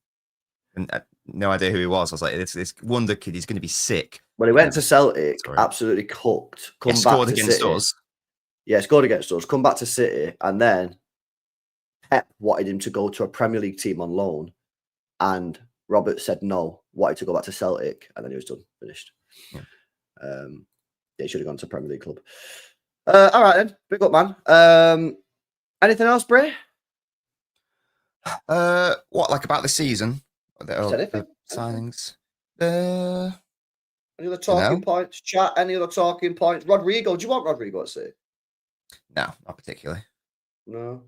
And no idea who he was. I was like, this wonder kid, he's going to be sick. When he went to Celtic, Sorry. absolutely cooked. Come back scored to against City. us. Yeah, scored against us. Come back to City, and then Pep wanted him to go to a Premier League team on loan, and Robert said no, wanted to go back to Celtic, and then he was done, finished. Yeah. He should have gone to a Premier League club. All right then, big up, man. Anything else, Bray? What, like about the season? Anything? Signings? Any other talking points? Chat, any other talking points? Rodrigo, do you want Rodrigo to say? No, not particularly. No,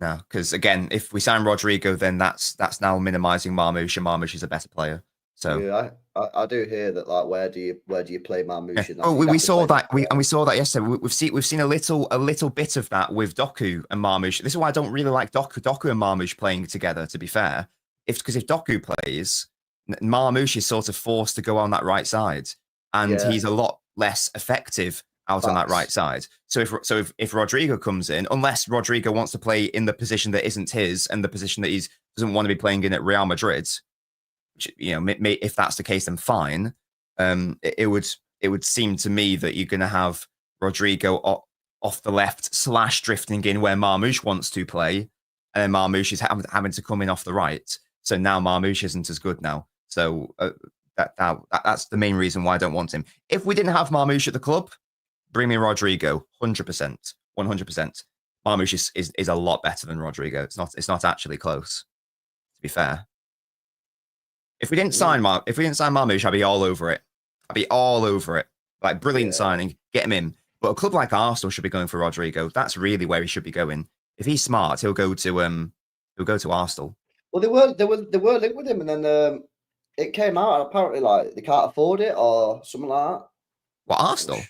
because again, if we sign Rodrigo, then that's now minimizing Marmoush, and Marmoush is a better player. So yeah, I do hear that. Like, where do you play Marmoush? Yeah. We saw that. We saw that yesterday. We've seen a little bit of that with Doku and Marmoush. This is why I don't really like Doku and Marmoush playing together. To be fair, because if Doku plays, Marmoush is sort of forced to go on that right side, and he's a lot less effective out on that right side. So if Rodrigo comes in, unless Rodrigo wants to play in the position that isn't his and the position that he doesn't want to be playing in at Real Madrid, which, if that's the case, then fine. It would seem to me that you're going to have Rodrigo off the left / drifting in where Marmoush wants to play, and then Marmoush is having to come in off the right. So now Marmoush isn't as good now. So that's the main reason why I don't want him. If we didn't have Marmoush at the club, bring me Rodrigo, 100%, 100%. Marmoush is a lot better than Rodrigo. It's not actually close, to be fair. If we didn't sign Marmoush, I'd be all over it. Like, brilliant signing, get him in. But a club like Arsenal should be going for Rodrigo. That's really where he should be going. If he's smart, he'll go to Arsenal. Well, they were linked with him, and then it came out, and apparently, like, they can't afford it or something like that. What, Arsenal?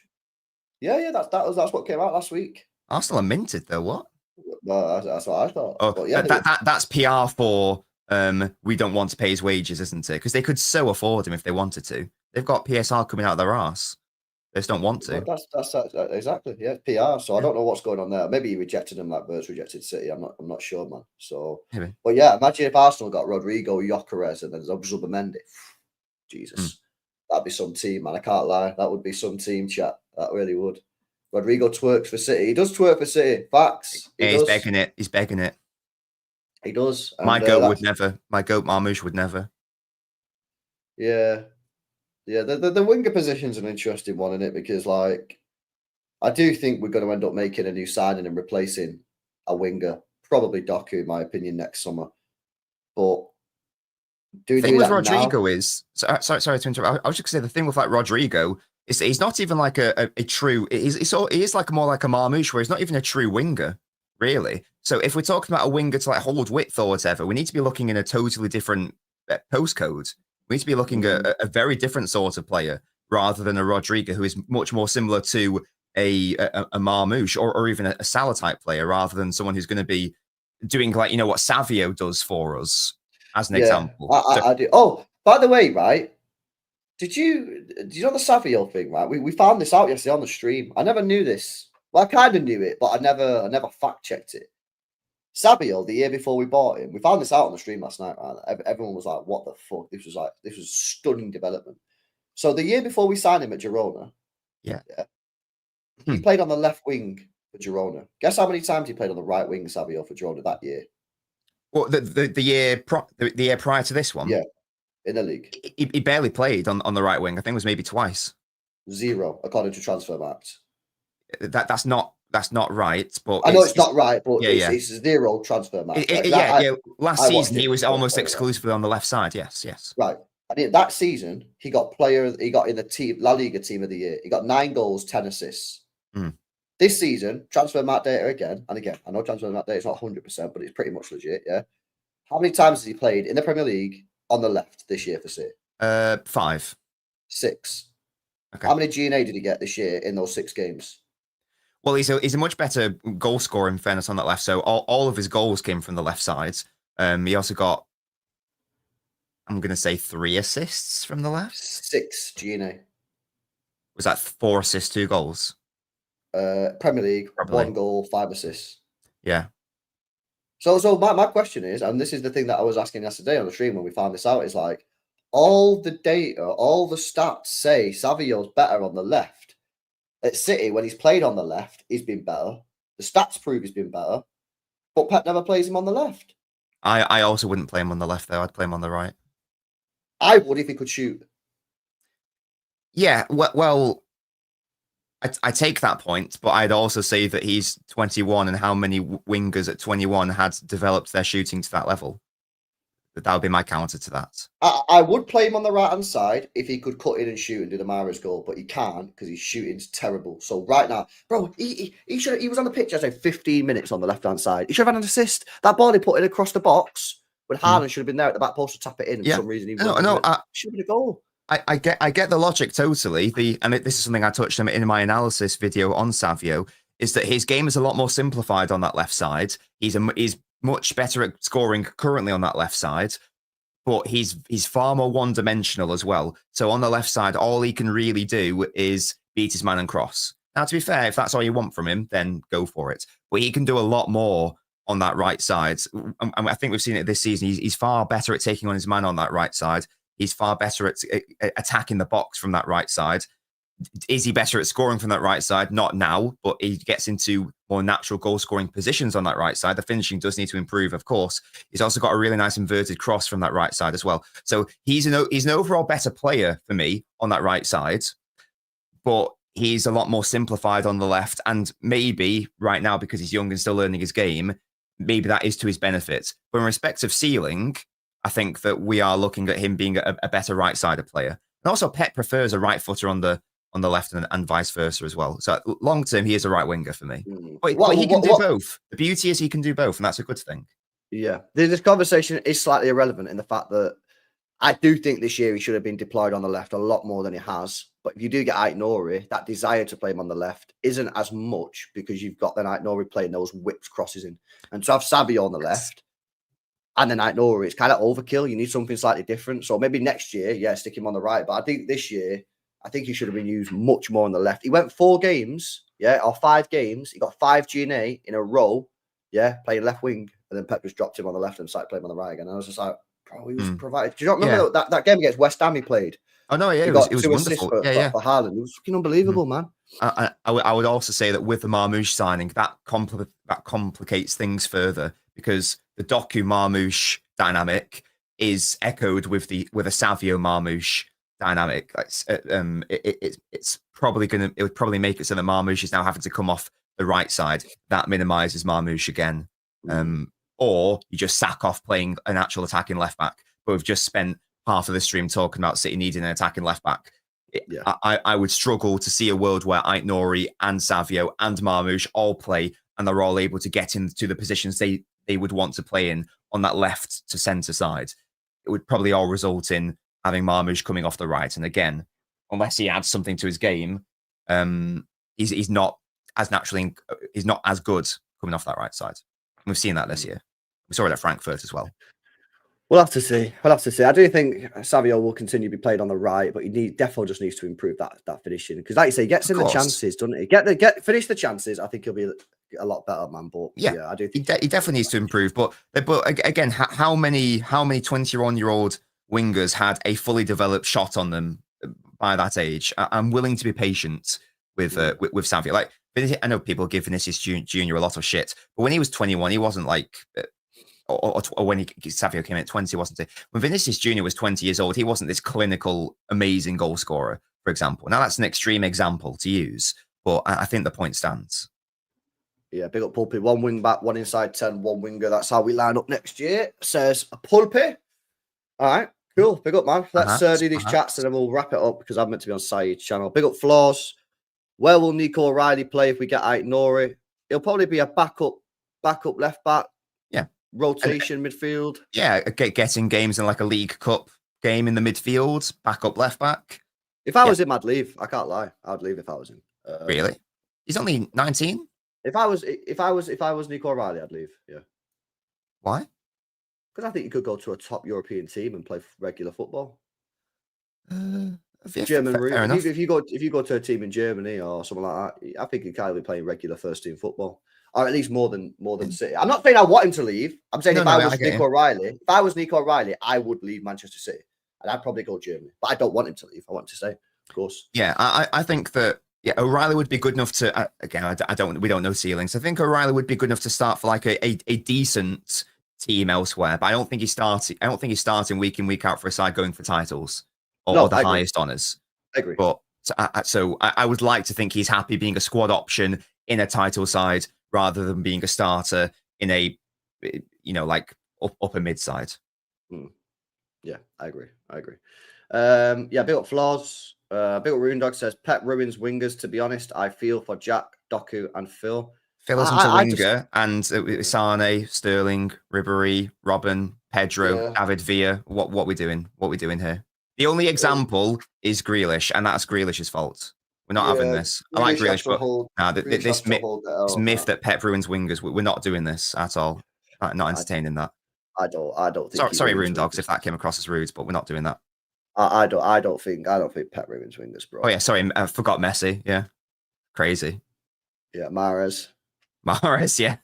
Yeah, that's what came out last week. Arsenal are minted though. What? Well, that's what I thought. Oh, but yeah, that's PR for we don't want to pay his wages, isn't it? Because they could so afford him if they wanted to. They've got PSR coming out of their arse. They just don't want to. That's exactly, yeah, PR. So I don't know what's going on there. Maybe he rejected him like Bert's rejected City. I'm not sure, man. So, maybe. But yeah, imagine if Arsenal got Rodrigo, Gyökeres, and then Zubimendi. Jesus, that'd be some team, man. I can't lie. That would be some team, chat. That really would. Rodrigo twerks for City. He does twerk for City. Facts. He's begging it. He's begging it. He does. My goat would never. My goat Marmoush would never. Yeah. Yeah, the winger position's an interesting one, isn't it? Because, like, I do think we're going to end up making a new signing and replacing a winger. Probably Doku, in my opinion, next summer. But the thing with Rodrigo is... Sorry to interrupt. I was just going to say, the thing with, like, Rodrigo is that he's not even, like, a true... He is like more like a Marmoush, where he's not even a true winger, really. So if we're talking about a winger to, like, hold width or whatever, we need to be looking in a totally different postcode. We need to be looking at a very different sort of player rather than a Rodrigo who is much more similar to a Marmoush or even a Salah type player rather than someone who's going to be doing, like, what Savio does for us as an example. I do. Oh, by the way, right? Do you know the Savio thing, right? We found this out yesterday on the stream. I never knew this. Well, I kind of knew it, but I never fact checked it. Savio, the year before we bought him, we found this out on the stream last night, right? Everyone was like, what the fuck? This was stunning development. So the year before we signed him at Girona, he played on the left wing for Girona. Guess how many times he played on the right wing, Savio, for Girona that year? Well, the year prior to this one? Yeah, in the league. He barely played on the right wing. I think it was maybe twice. 0, according to Transfermarkt. That's not right, but I know it's not right, but it's 0 Transfermarkt. Last season he was almost exclusively on the left side. Yes. Right. I mean, that season he got in the team La Liga Team of the Year. He got 9 goals, 10 assists. This season, Transfermarkt data again, and again, I know Transfermarkt data is not 100%, but it's pretty much legit. Yeah. How many times has he played in the Premier League on the left this year for City? 5. 6. Okay. How many G&A did he get this year in those 6 games? Well, he's a much better goal scorer, in fairness, on that left. So all of his goals came from the left side. He also got, I'm going to say, 3 assists from the left. 6 G&A. Was that 4 assists, 2 goals? Premier League, probably. 1 goal, 5 assists. Yeah. So my question is, and this is the thing that I was asking yesterday on the stream when we found this out, is like, all the data, all the stats say Savio's better on the left. At City, when he's played on the left, he's been better. The stats prove he's been better, but Pep never plays him on the left. I also wouldn't play him on the left, though. I'd play him on the right. I would if he could shoot. Yeah, well, I take that point, but I'd also say that he's 21, and how many wingers at 21 had developed their shooting to that level? That would be my counter to that. I would play him on the right-hand side if he could cut in and shoot and do the Mahrez goal, but he can't because his shooting's terrible. So right now, bro, he was on the pitch, I say 15 minutes on the left-hand side. He should have had an assist. That ball he put in across the box, when Haaland should have been there at the back post to tap it in. And for some reason, he should have been a goal. I get the logic totally. This is something I touched on in my analysis video on Savio, is that his game is a lot more simplified on that left side. He's much better at scoring currently on that left side, but he's far more one-dimensional as well. So on the left side, all he can really do is beat his man and cross. Now, to be fair, if that's all you want from him, then go for it. But he can do a lot more on that right side. I think we've seen it this season. He's far better at taking on his man on that right side. He's far better at attacking the box from that right side. Is he better at scoring from that right side? Not now, but he gets into more natural goal-scoring positions on that right side. The finishing does need to improve, of course. He's also got a really nice inverted cross from that right side as well. So he's an overall better player for me on that right side, but he's a lot more simplified on the left. And maybe right now, because he's young and still learning his game, maybe that is to his benefit. But in respect of ceiling, I think that we are looking at him being a better right-sided player. And also, Pep prefers a right footer on the left and vice versa as well. So long term, he is a right winger for me. But he can do both. The beauty is he can do both, and that's a good thing. Yeah. This conversation is slightly irrelevant in the fact that I do think this year he should have been deployed on the left a lot more than he has. But if you do get Ait Nouri, that desire to play him on the left isn't as much because you've got then Ait Nouri playing those whipped crosses in. And to have Savio on the left and then Ait Nouri, it's kind of overkill. You need something slightly different. So maybe next year, stick him on the right. But I think this year, I think he should have been used much more on the left. He went 4 games, or 5 games. He got 5 G&A in a row, playing left wing. And then Pep just dropped him on the left and started playing on the right again. And I was just like, bro, he was provided. Do you not remember that game against West Ham he played? Oh, no, yeah, it was wonderful. For Haaland. It was fucking unbelievable, man. I would also say that with the Marmoush signing, that complicates things further because the Doku Marmoush dynamic is echoed with a Savio Marmoush dynamic. It's probably it would probably make it so that Marmoush is now having to come off the right side. That minimizes Marmoush again. Or you just sack off playing an actual attacking left back. But we've just spent half of the stream talking about City needing an attacking left back. I would struggle to see a world where Ait Nouri and Savio and Marmoush all play and they're all able to get into the positions they would want to play in on that left to centre side. It would probably all result in having Marmoush coming off the right. And again, unless he adds something to his game, he's not as good coming off that right side. We've seen that this year. We saw it at Frankfurt as well. We'll have to see. I do think Savio will continue to be played on the right, but he definitely just needs to improve that finishing. Because like you say, he gets in the chances, doesn't he? Finish the chances. I think he'll be a lot better, man. But yeah I do think he definitely needs to improve. But again, how many 21-year-old wingers had a fully developed shot on them by that age? I'm willing to be patient with Savio. Like, I know people give Vinicius Junior a lot of shit, but when he was 21, he wasn't like, or when Savio came in at 20, wasn't he? When Vinicius Junior was 20 years old, he wasn't this clinical, amazing goal scorer, for example. Now that's an extreme example to use, but I think the point stands. Yeah, big up Pulpy. 1 wing back, 1 inside 10, 1 winger. That's how we line up next year, says Pulpy. All right, cool. Big up, man. Let's do these chats and then we'll wrap it up because I'm meant to be on Saeed's channel. Big up Flaws. Where will Nico O'Reilly play if we get Ait Nouri? He'll probably be a backup left back. Yeah. Rotation midfield. Yeah, getting games in like a League Cup game in the midfield, backup left back. If I was him, I'd leave. I can't lie. I'd leave if I was him. Really? He's only 19? If I was Nico O'Reilly, I'd leave. Yeah. Why? Because I think you could go to a top European team and play regular football. German route. If you go to a team in Germany or something like that, I think he can't be playing regular first team football, or at least more than City. I'm not saying I want him to leave. I'm saying if I was Nico O'Reilly, I would leave Manchester City. Mm. And I'd probably go Germany. But I don't want him to leave. I want to say, of course. Yeah, I think that O'Reilly would be good enough to again. We don't know ceilings. I think O'Reilly would be good enough to start for like a decent team elsewhere. But I don't think he's starting week in week out for a side going for titles or the highest honors. I agree. But so I would like to think he's happy being a squad option in a title side rather than being a starter in a like upper mid side. Yeah, I agree. Yeah, built flaws. Built Roondog says Pep ruins wingers. To be honest, I feel for Jack, Doku, and Phil. Phil isn't a winger, and Sane, Sterling, Ribéry, Robben, Pedro, David Villa. What we doing? What we doing here? The only example is Grealish, and that's Grealish's fault. We're not having this. I like Grealish, but this myth that Pep ruins wingers, we're not doing this at all. Not entertaining that. I don't think. Sorry, Rune Dogs, if that came across as rude, but we're not doing that. I don't think Pep ruins wingers, bro. Oh yeah, sorry, I forgot Messi. Yeah, crazy. Yeah, Mahrez, yeah.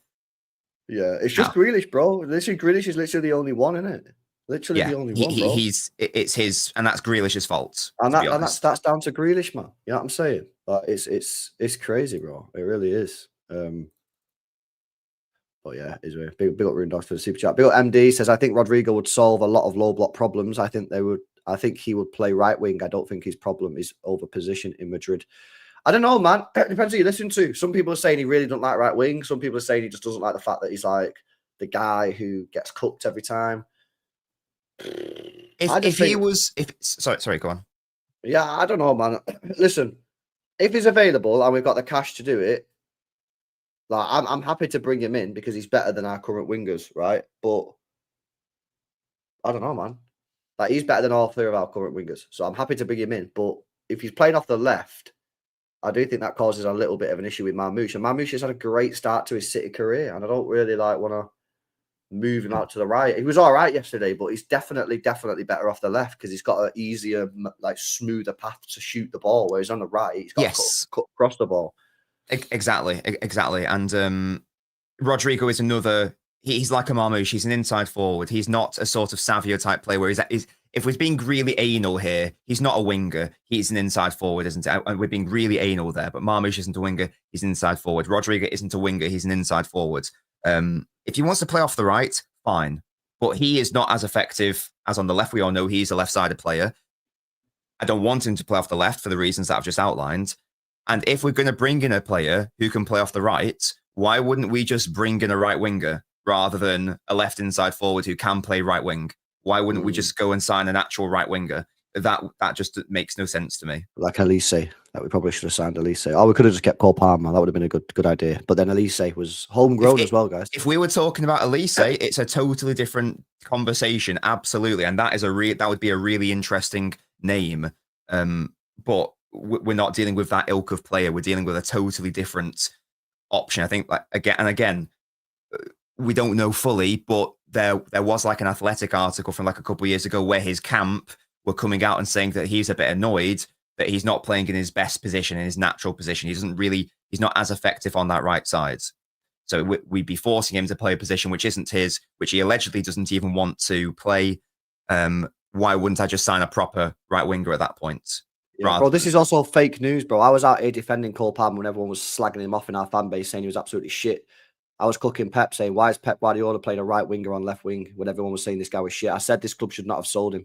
Yeah, it's just Grealish, bro. Literally, Grealish is literally the only one, isn't it? Literally the only one, bro. It's his, and that's Grealish's fault. And that's down to Grealish, man. You know what I'm saying? Like, it's crazy, bro. It really is. But yeah, is a big up Rune Dogs for the super chat. Big up MD says, I think Rodrigo would solve a lot of low block problems. I think he would play right wing. I don't think his problem is over position in Madrid. I don't know, man. It depends who you listen to. Some people are saying he really don't like right wing. Some people are saying he just doesn't like the fact that he's like the guy who gets cooked every time. Sorry, go on. Yeah, I don't know, man. Listen, if he's available and we've got the cash to do it, like I'm happy to bring him in because he's better than our current wingers, right? But I don't know, man. Like he's better than all three of our current wingers, so I'm happy to bring him in. But if he's playing off the left, I do think that causes a little bit of an issue with Marmoush. And Marmoush has had a great start to his City career, and I don't really want to move him out to the right. He was all right yesterday, but he's definitely better off the left because he's got an easier, like smoother path to shoot the ball. Whereas on the right, he's got to cut across the ball. Exactly. And Rodrigo is another. He's like a Marmoush. He's an inside forward. He's not a sort of Savio type player where if we're being really anal here, he's not a winger. He's an inside forward, isn't it? And we're being really anal there. But Marmoush isn't a winger. He's an inside forward. Rodrigo isn't a winger. He's an inside forward. If he wants to play off the right, fine. But he is not as effective as on the left. We all know he's a left-sided player. I don't want him to play off the left for the reasons that I've just outlined. And if we're going to bring in a player who can play off the right, why wouldn't we just bring in a right winger rather than a left inside forward who can play right wing? Why wouldn't we just go and sign an actual right winger? That just makes no sense to me. Like Elise, that we probably should have signed Elise. Oh, we could have just kept Cole Palmer. That would have been a good idea. But then Elise was homegrown as well, guys. If we were talking about Elise, it's a totally different conversation. Absolutely, and that would be a really interesting name. But we're not dealing with that ilk of player. We're dealing with a totally different option. I think again, we don't know fully, but there was like an Athletic article from like a couple of years ago where his camp were coming out and saying that he's a bit annoyed that he's not playing in his best position, in his natural position. He's not as effective on that right side. So we'd be forcing him to play a position which isn't his, which he allegedly doesn't even want to play. Why wouldn't I just sign a proper right winger at that point? Yeah, bro, this is also fake news, bro. I was out here defending Cole Palmer when everyone was slagging him off in our fan base saying he was absolutely shit. I was cooking Pep saying, why is Pep Guardiola playing a right winger on left wing when everyone was saying this guy was shit? I said this club should not have sold him.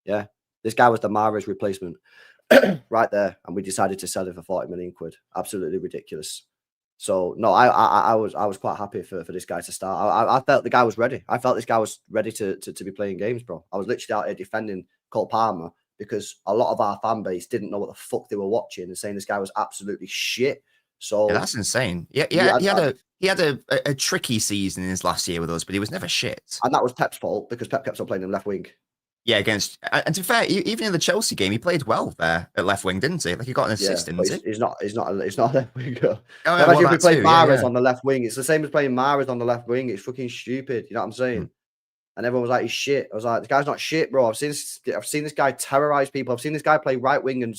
Yeah, this guy was the Mahrez replacement right there. And we decided to sell him for 40 million quid. Absolutely ridiculous. So, no, I was quite happy for this guy to start. I felt the guy was ready. I felt this guy was ready to be playing games, bro. I was literally out here defending Cole Palmer because a lot of our fan base didn't know what the fuck they were watching and saying this guy was absolutely shit. So yeah, that's insane. Yeah, he had a tricky season in his last year with us, but he was never shit. And that was Pep's fault because Pep kept on playing him left wing. Yeah, and to be fair, even in the Chelsea game, he played well there at left wing, didn't he? Like he got an assist, didn't he? He's not a left winger. Oh, imagine if we played Mahrez on the left wing. It's the same as playing Mahrez on the left wing. It's fucking stupid. You know what I'm saying? And everyone was like, he's shit. I was like, the guy's not shit, bro. I've seen this guy terrorize people. I've seen this guy play right wing and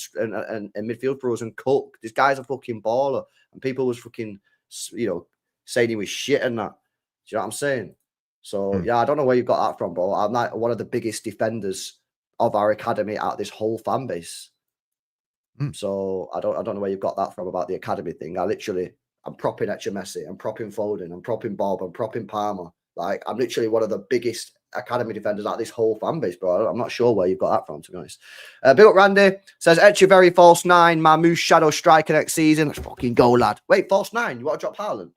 midfield for us and cook. This guy's a fucking baller. And people was fucking, saying he was shit and that. Do you know what I'm saying? So, yeah, I don't know where you got that from, bro. I'm not one of the biggest defenders of our academy out of this whole fan base. Mm. So I don't know where you've got that from about the academy thing. I'm propping Echeverri, I'm propping Foden, I'm propping Bob, I'm propping Palmer. Like, I'm literally one of the biggest academy defenders out of this whole fan base, bro. I'm not sure where you've got that from, to be honest. Big up Randy says Echeverri false 9, Mamouche shadow striker next season. Let's fucking go, lad. Wait, false 9? You want to drop Haaland?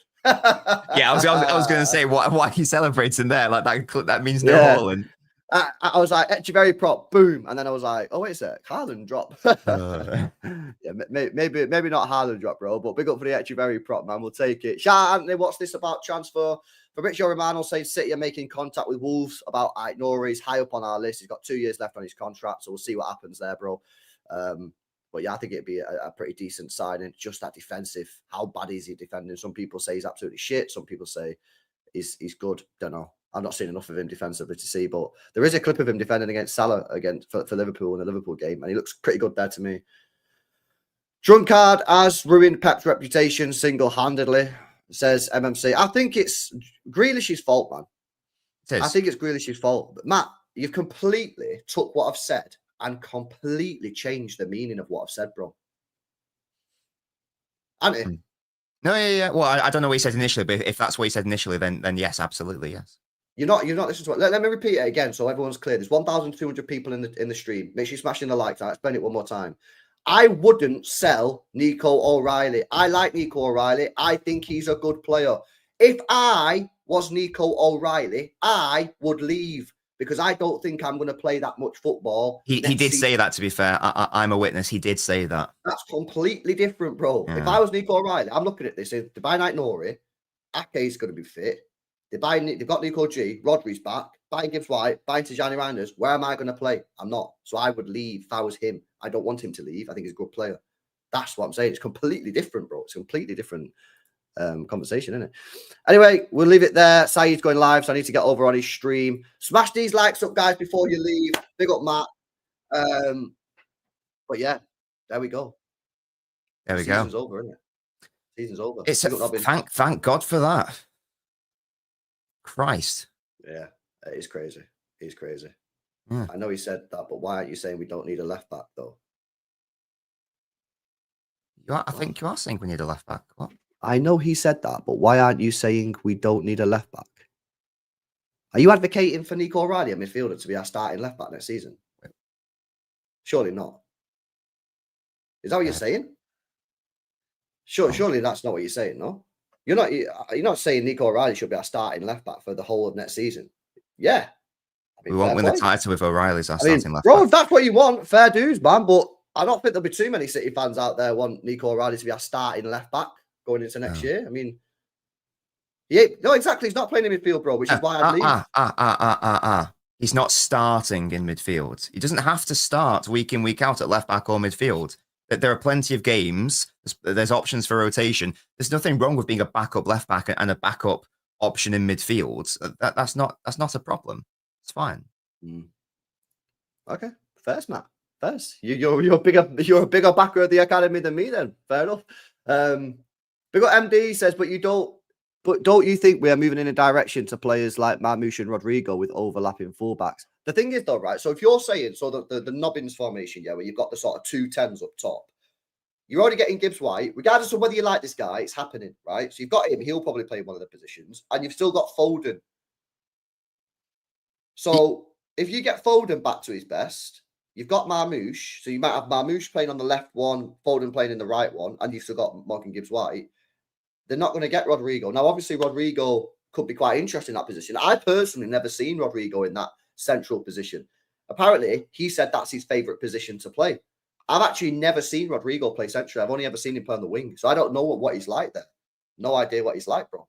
Yeah, I was going to say, why are you celebrating there? Like that means no Yeah. Haaland. I was like, Echeverri prop, boom. And then I was like, oh, wait a sec, Haaland drop. Yeah, maybe not Haaland drop, bro, but big up for the Echeverri prop, man. We'll take it. Shout out, Anthony, what's this about transfer? Fabrizio Romano saying City are making contact with Wolves about Ait Nouri. He's high up on our list. He's got 2 years left on his contract, so we'll see what happens there, bro. But yeah, I think it'd be a pretty decent signing. Just that defensive. How bad is he defending? Some people say he's absolutely shit. Some people say he's good. Don't know. I've not seen enough of him defensively to see, but there is a clip of him defending against Salah for Liverpool in the Liverpool game, and he looks pretty good there to me. Drunkard has ruined Pep's reputation single-handedly, says MMC. I think it's Grealish's fault, man. I think it's Grealish's fault. But Matt, you've completely took what I've said and completely changed the meaning of what I've said, bro. Hasn't it? No, yeah. Well, I don't know what he said initially, but if that's what he said initially, then yes, absolutely, yes. You're not listening to it. Let me repeat it again so everyone's clear. There's 1,200 people in the stream. Make sure you're smashing the likes. I'll explain it one more time. I wouldn't sell Nico O'Reilly. I like Nico O'Reilly. I think he's a good player. If I was Nico O'Reilly, I would leave because I don't think I'm going to play that much football. He did say that, to be fair. I'm a witness. He did say that. That's completely different, bro. Yeah. If I was Nico O'Reilly, I'm looking at this. If they buy Ait Nouri, Ake's going to be fit. They've got Nico G, Rodri's back, buying Gibbs White, buying Tijani Reinders. Where am I going to play? I'm not. So I would leave if I was him. I don't want him to leave. I think he's a good player. That's what I'm saying. It's completely different, bro. It's a completely different conversation, isn't it? Anyway, we'll leave it there. Saeed's going live, so I need to get over on his stream. Smash these likes up, guys, before you leave. Big up, Matt. But yeah, there we go. There we go. Season's over, isn't it? Season's over. It's thank God for that. Christ. Yeah, it is crazy. He's crazy. Yeah. I know he said that, but why aren't you saying we don't need a left back, though? I think you are saying we need a left back. What? I know he said that, but why aren't you saying we don't need a left back? Are you advocating for Nico O'Reilly, a midfielder, to be our starting left back next season? Surely not. Is that what you're saying? Surely that's not what you're saying, no? You're not saying Nico O'Reilly should be our starting left back for the whole of next season. Yeah. I mean, we won't win the title with O'Reilly as our starting left back. Bro, if that's what you want, fair dues, man. But I don't think there'll be too many City fans out there want Nico O'Reilly to be our starting left back going into next year. I mean, no, exactly. He's not playing in midfield, bro, which is why I'd leave. He's not starting in midfield. He doesn't have to start week in, week out at left back or midfield. There are plenty of games. There's options for rotation. There's nothing wrong with being a backup left back and a backup option in midfield. That's not a problem. It's fine. Okay, first, Matt. First, you're a bigger backer of the academy than me. Then fair enough. Big up MD says, but don't you think we are moving in a direction to players like Mamouche and Rodrigo with overlapping fullbacks? The thing is, though, right? So if you're saying the Nobbins formation, yeah, where you've got the sort of 2 10s up top, you're already getting Gibbs White, regardless of whether you like this guy, it's happening, right? So you've got him; he'll probably play one of the positions, and you've still got Foden. So if you get Foden back to his best, you've got Mamouche, so you might have Mamouche playing on the left one, Foden playing in the right one, and you've still got Morgan Gibbs White. They're not going to get Rodrigo. Now, obviously, Rodrigo could be quite interesting in that position. I personally never seen Rodrigo in that central position. Apparently, he said that's his favourite position to play. I've actually never seen Rodrigo play central. I've only ever seen him play on the wing. So I don't know what he's like there. No idea what he's like, bro.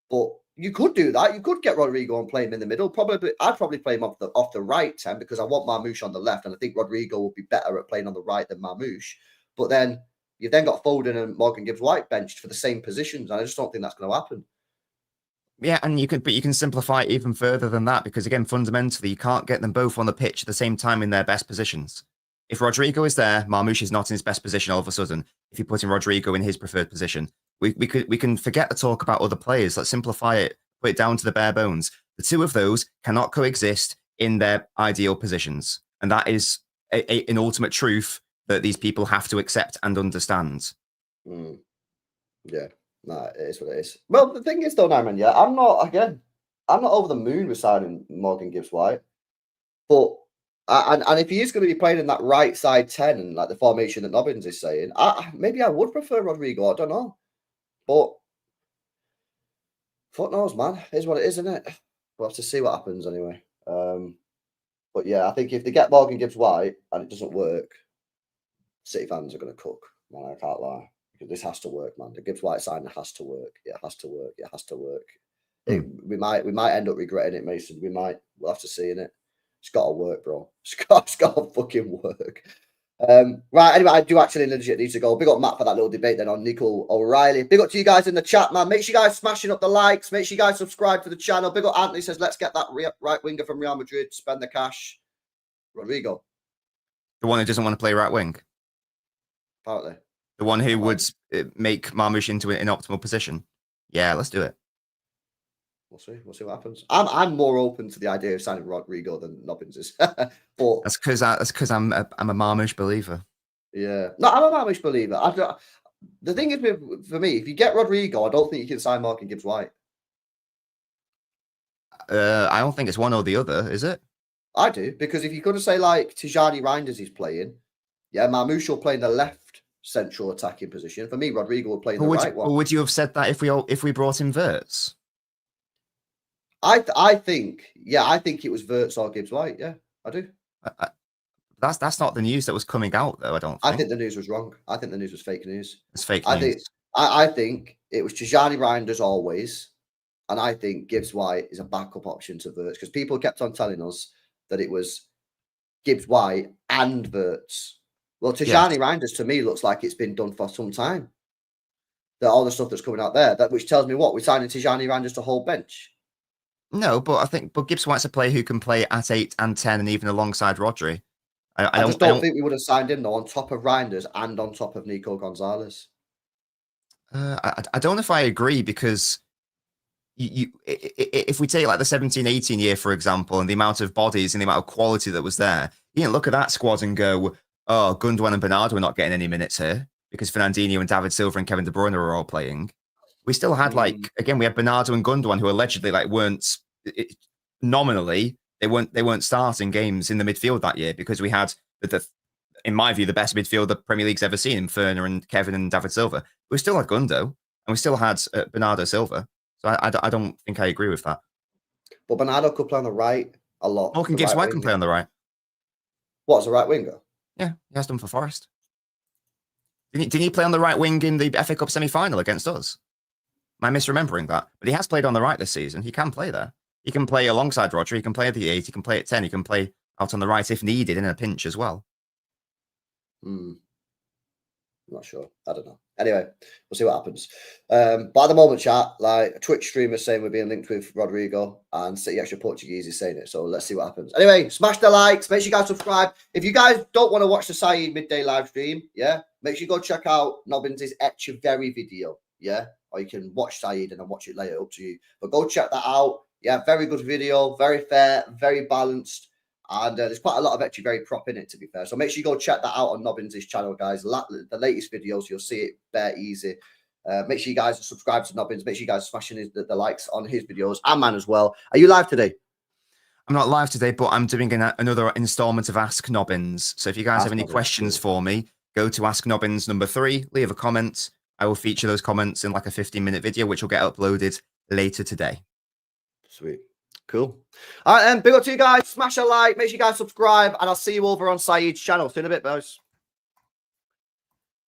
But you could do that. You could get Rodrigo and play him in the middle. I'd probably play him off the right 10 because I want Mamouche on the left. And I think Rodrigo will be better at playing on the right than Mamouche. But then you've then got Foden and Morgan Gibbs White benched for the same positions. And I just don't think that's going to happen. Yeah, and you can simplify it even further than that because, again, fundamentally, you can't get them both on the pitch at the same time in their best positions. If Rodrigo is there, Mamouche is not in his best position all of a sudden. If you put in Rodrigo in his preferred position, we can forget the talk about other players. Let's simplify it, put it down to the bare bones. The two of those cannot coexist in their ideal positions. And that is an ultimate truth that these people have to accept and understand. Yeah, no, it is what it is. Well, the thing is, though, Nyman, yeah, I'm not over the moon with signing Morgan Gibbs-White. But, and if he is going to be playing in that right side 10 and like the formation that Nobbins is saying, maybe I would prefer Rodrigo. I don't know. But, fuck knows, man. It is what it is, isn't it? We'll have to see what happens anyway. But yeah, I think if they get Morgan Gibbs-White and it doesn't work, City fans are going to cook. Man, I can't lie. Because this has to work, man. The Gibbs-White signing has to work. It has to work. It has to work. We might end up regretting it, Mason. We might. We'll have to see in it. It's got to work, bro. It's got to fucking work. Right, anyway, I do actually legit need to go. Big up Matt for that little debate then on Nico O'Reilly. Big up to you guys in the chat, man. Make sure you guys smashing up the likes. Make sure you guys subscribe to the channel. Big up Anthony says, let's get that right winger from Real Madrid. Spend the cash. Rodrigo. The one who doesn't want to play right wing. Apparently. The one who would make Marmoush into an optimal position. Yeah, let's do it. We'll see. We'll see what happens. I'm more open to the idea of signing Rodrigo than Nobbins is. But that's because I'm a Marmoush believer. Yeah, no, I'm a Marmoush believer. The thing is, for me, if you get Rodrigo, I don't think you can sign Morgan Gibbs-White. I don't think it's one or the other, is it? I do, because if you're going to say like Tijani Reinders is playing, yeah, Marmoush will play in the left central attacking position. For me, Rodrigo will play in the right one. Would you have said that if we brought in Wirtz? I think it was Wirtz or Gibbs-White. Yeah, I do. That's not the news that was coming out, though. I think the news was wrong. I think the news was fake news. It's fake news. I think it was Tijani Reinders always, and I think Gibbs-White is a backup option to Wirtz because people kept on telling us that it was Gibbs-White and Wirtz. Well, Tijani Reinders to me looks like it's been done for some time. All the stuff that's coming out there, which tells me what we're signing Tijani Reinders to hold bench. No, but Gibbs-White's a player who can play at 8 and 10 and even alongside Rodri. I just don't think we would have signed him though on top of Reinders and on top of Nico Gonzalez. I don't know if I agree because if we take like the 17-18 year, for example, and the amount of bodies and the amount of quality that was there, you can look at that squad and go, oh, Gundogan and Bernardo are not getting any minutes here because Fernandinho and David Silva and Kevin De Bruyne are all playing. We still had we had Bernardo and Gundogan who allegedly weren't nominally they weren't starting games in the midfield that year because we had in my view the best midfield the Premier League's ever seen in Ferner and Kevin and David Silva. We still had Gundo and we still had Bernardo Silva. So I don't think I agree with that. But Bernardo could play on the right a lot. Morgan Gibbs-White can play on the right. What's a right winger? Yeah, he has done for Forest. Didn't he play on the right wing in the FA Cup semi-final against us? Am I misremembering that? But he has played on the right this season. He can play there. He can play alongside Rodri. He can play at the 8. He can play at 10. He can play out on the right if needed in a pinch as well. I'm not sure. I don't know. Anyway, we'll see what happens. But at the moment, chat, like Twitch streamer saying we're being linked with Rodrigo and City Extra Portuguese is saying it. So let's see what happens. Anyway, smash the likes. Make sure you guys subscribe. If you guys don't want to watch the Saeed midday live stream, yeah, make sure you go check out Nobbins' Echeverri video, yeah, or you can watch Saeed and then watch it later, up to you. But go check that out. Yeah, very good video, very fair, very balanced. And there's quite a lot of Echeverri prop in it, to be fair. So make sure you go check that out on Nobbins' channel, guys. The latest videos, you'll see it bare easy. Make sure you guys subscribe to Nobbins. Make sure you guys smashing the likes on his videos and mine as well. Are you live today? I'm not live today, but I'm doing another installment of Ask Nobbins. So if you guys have any questions for me, go to Ask Nobbins number 3, leave a comment. I will feature those comments in like a 15-minute video, which will get uploaded later today. Sweet. Cool. All right, then. Big up to you guys. Smash a like. Make sure you guys subscribe. And I'll see you over on Saeed's channel. See you in a bit, boys.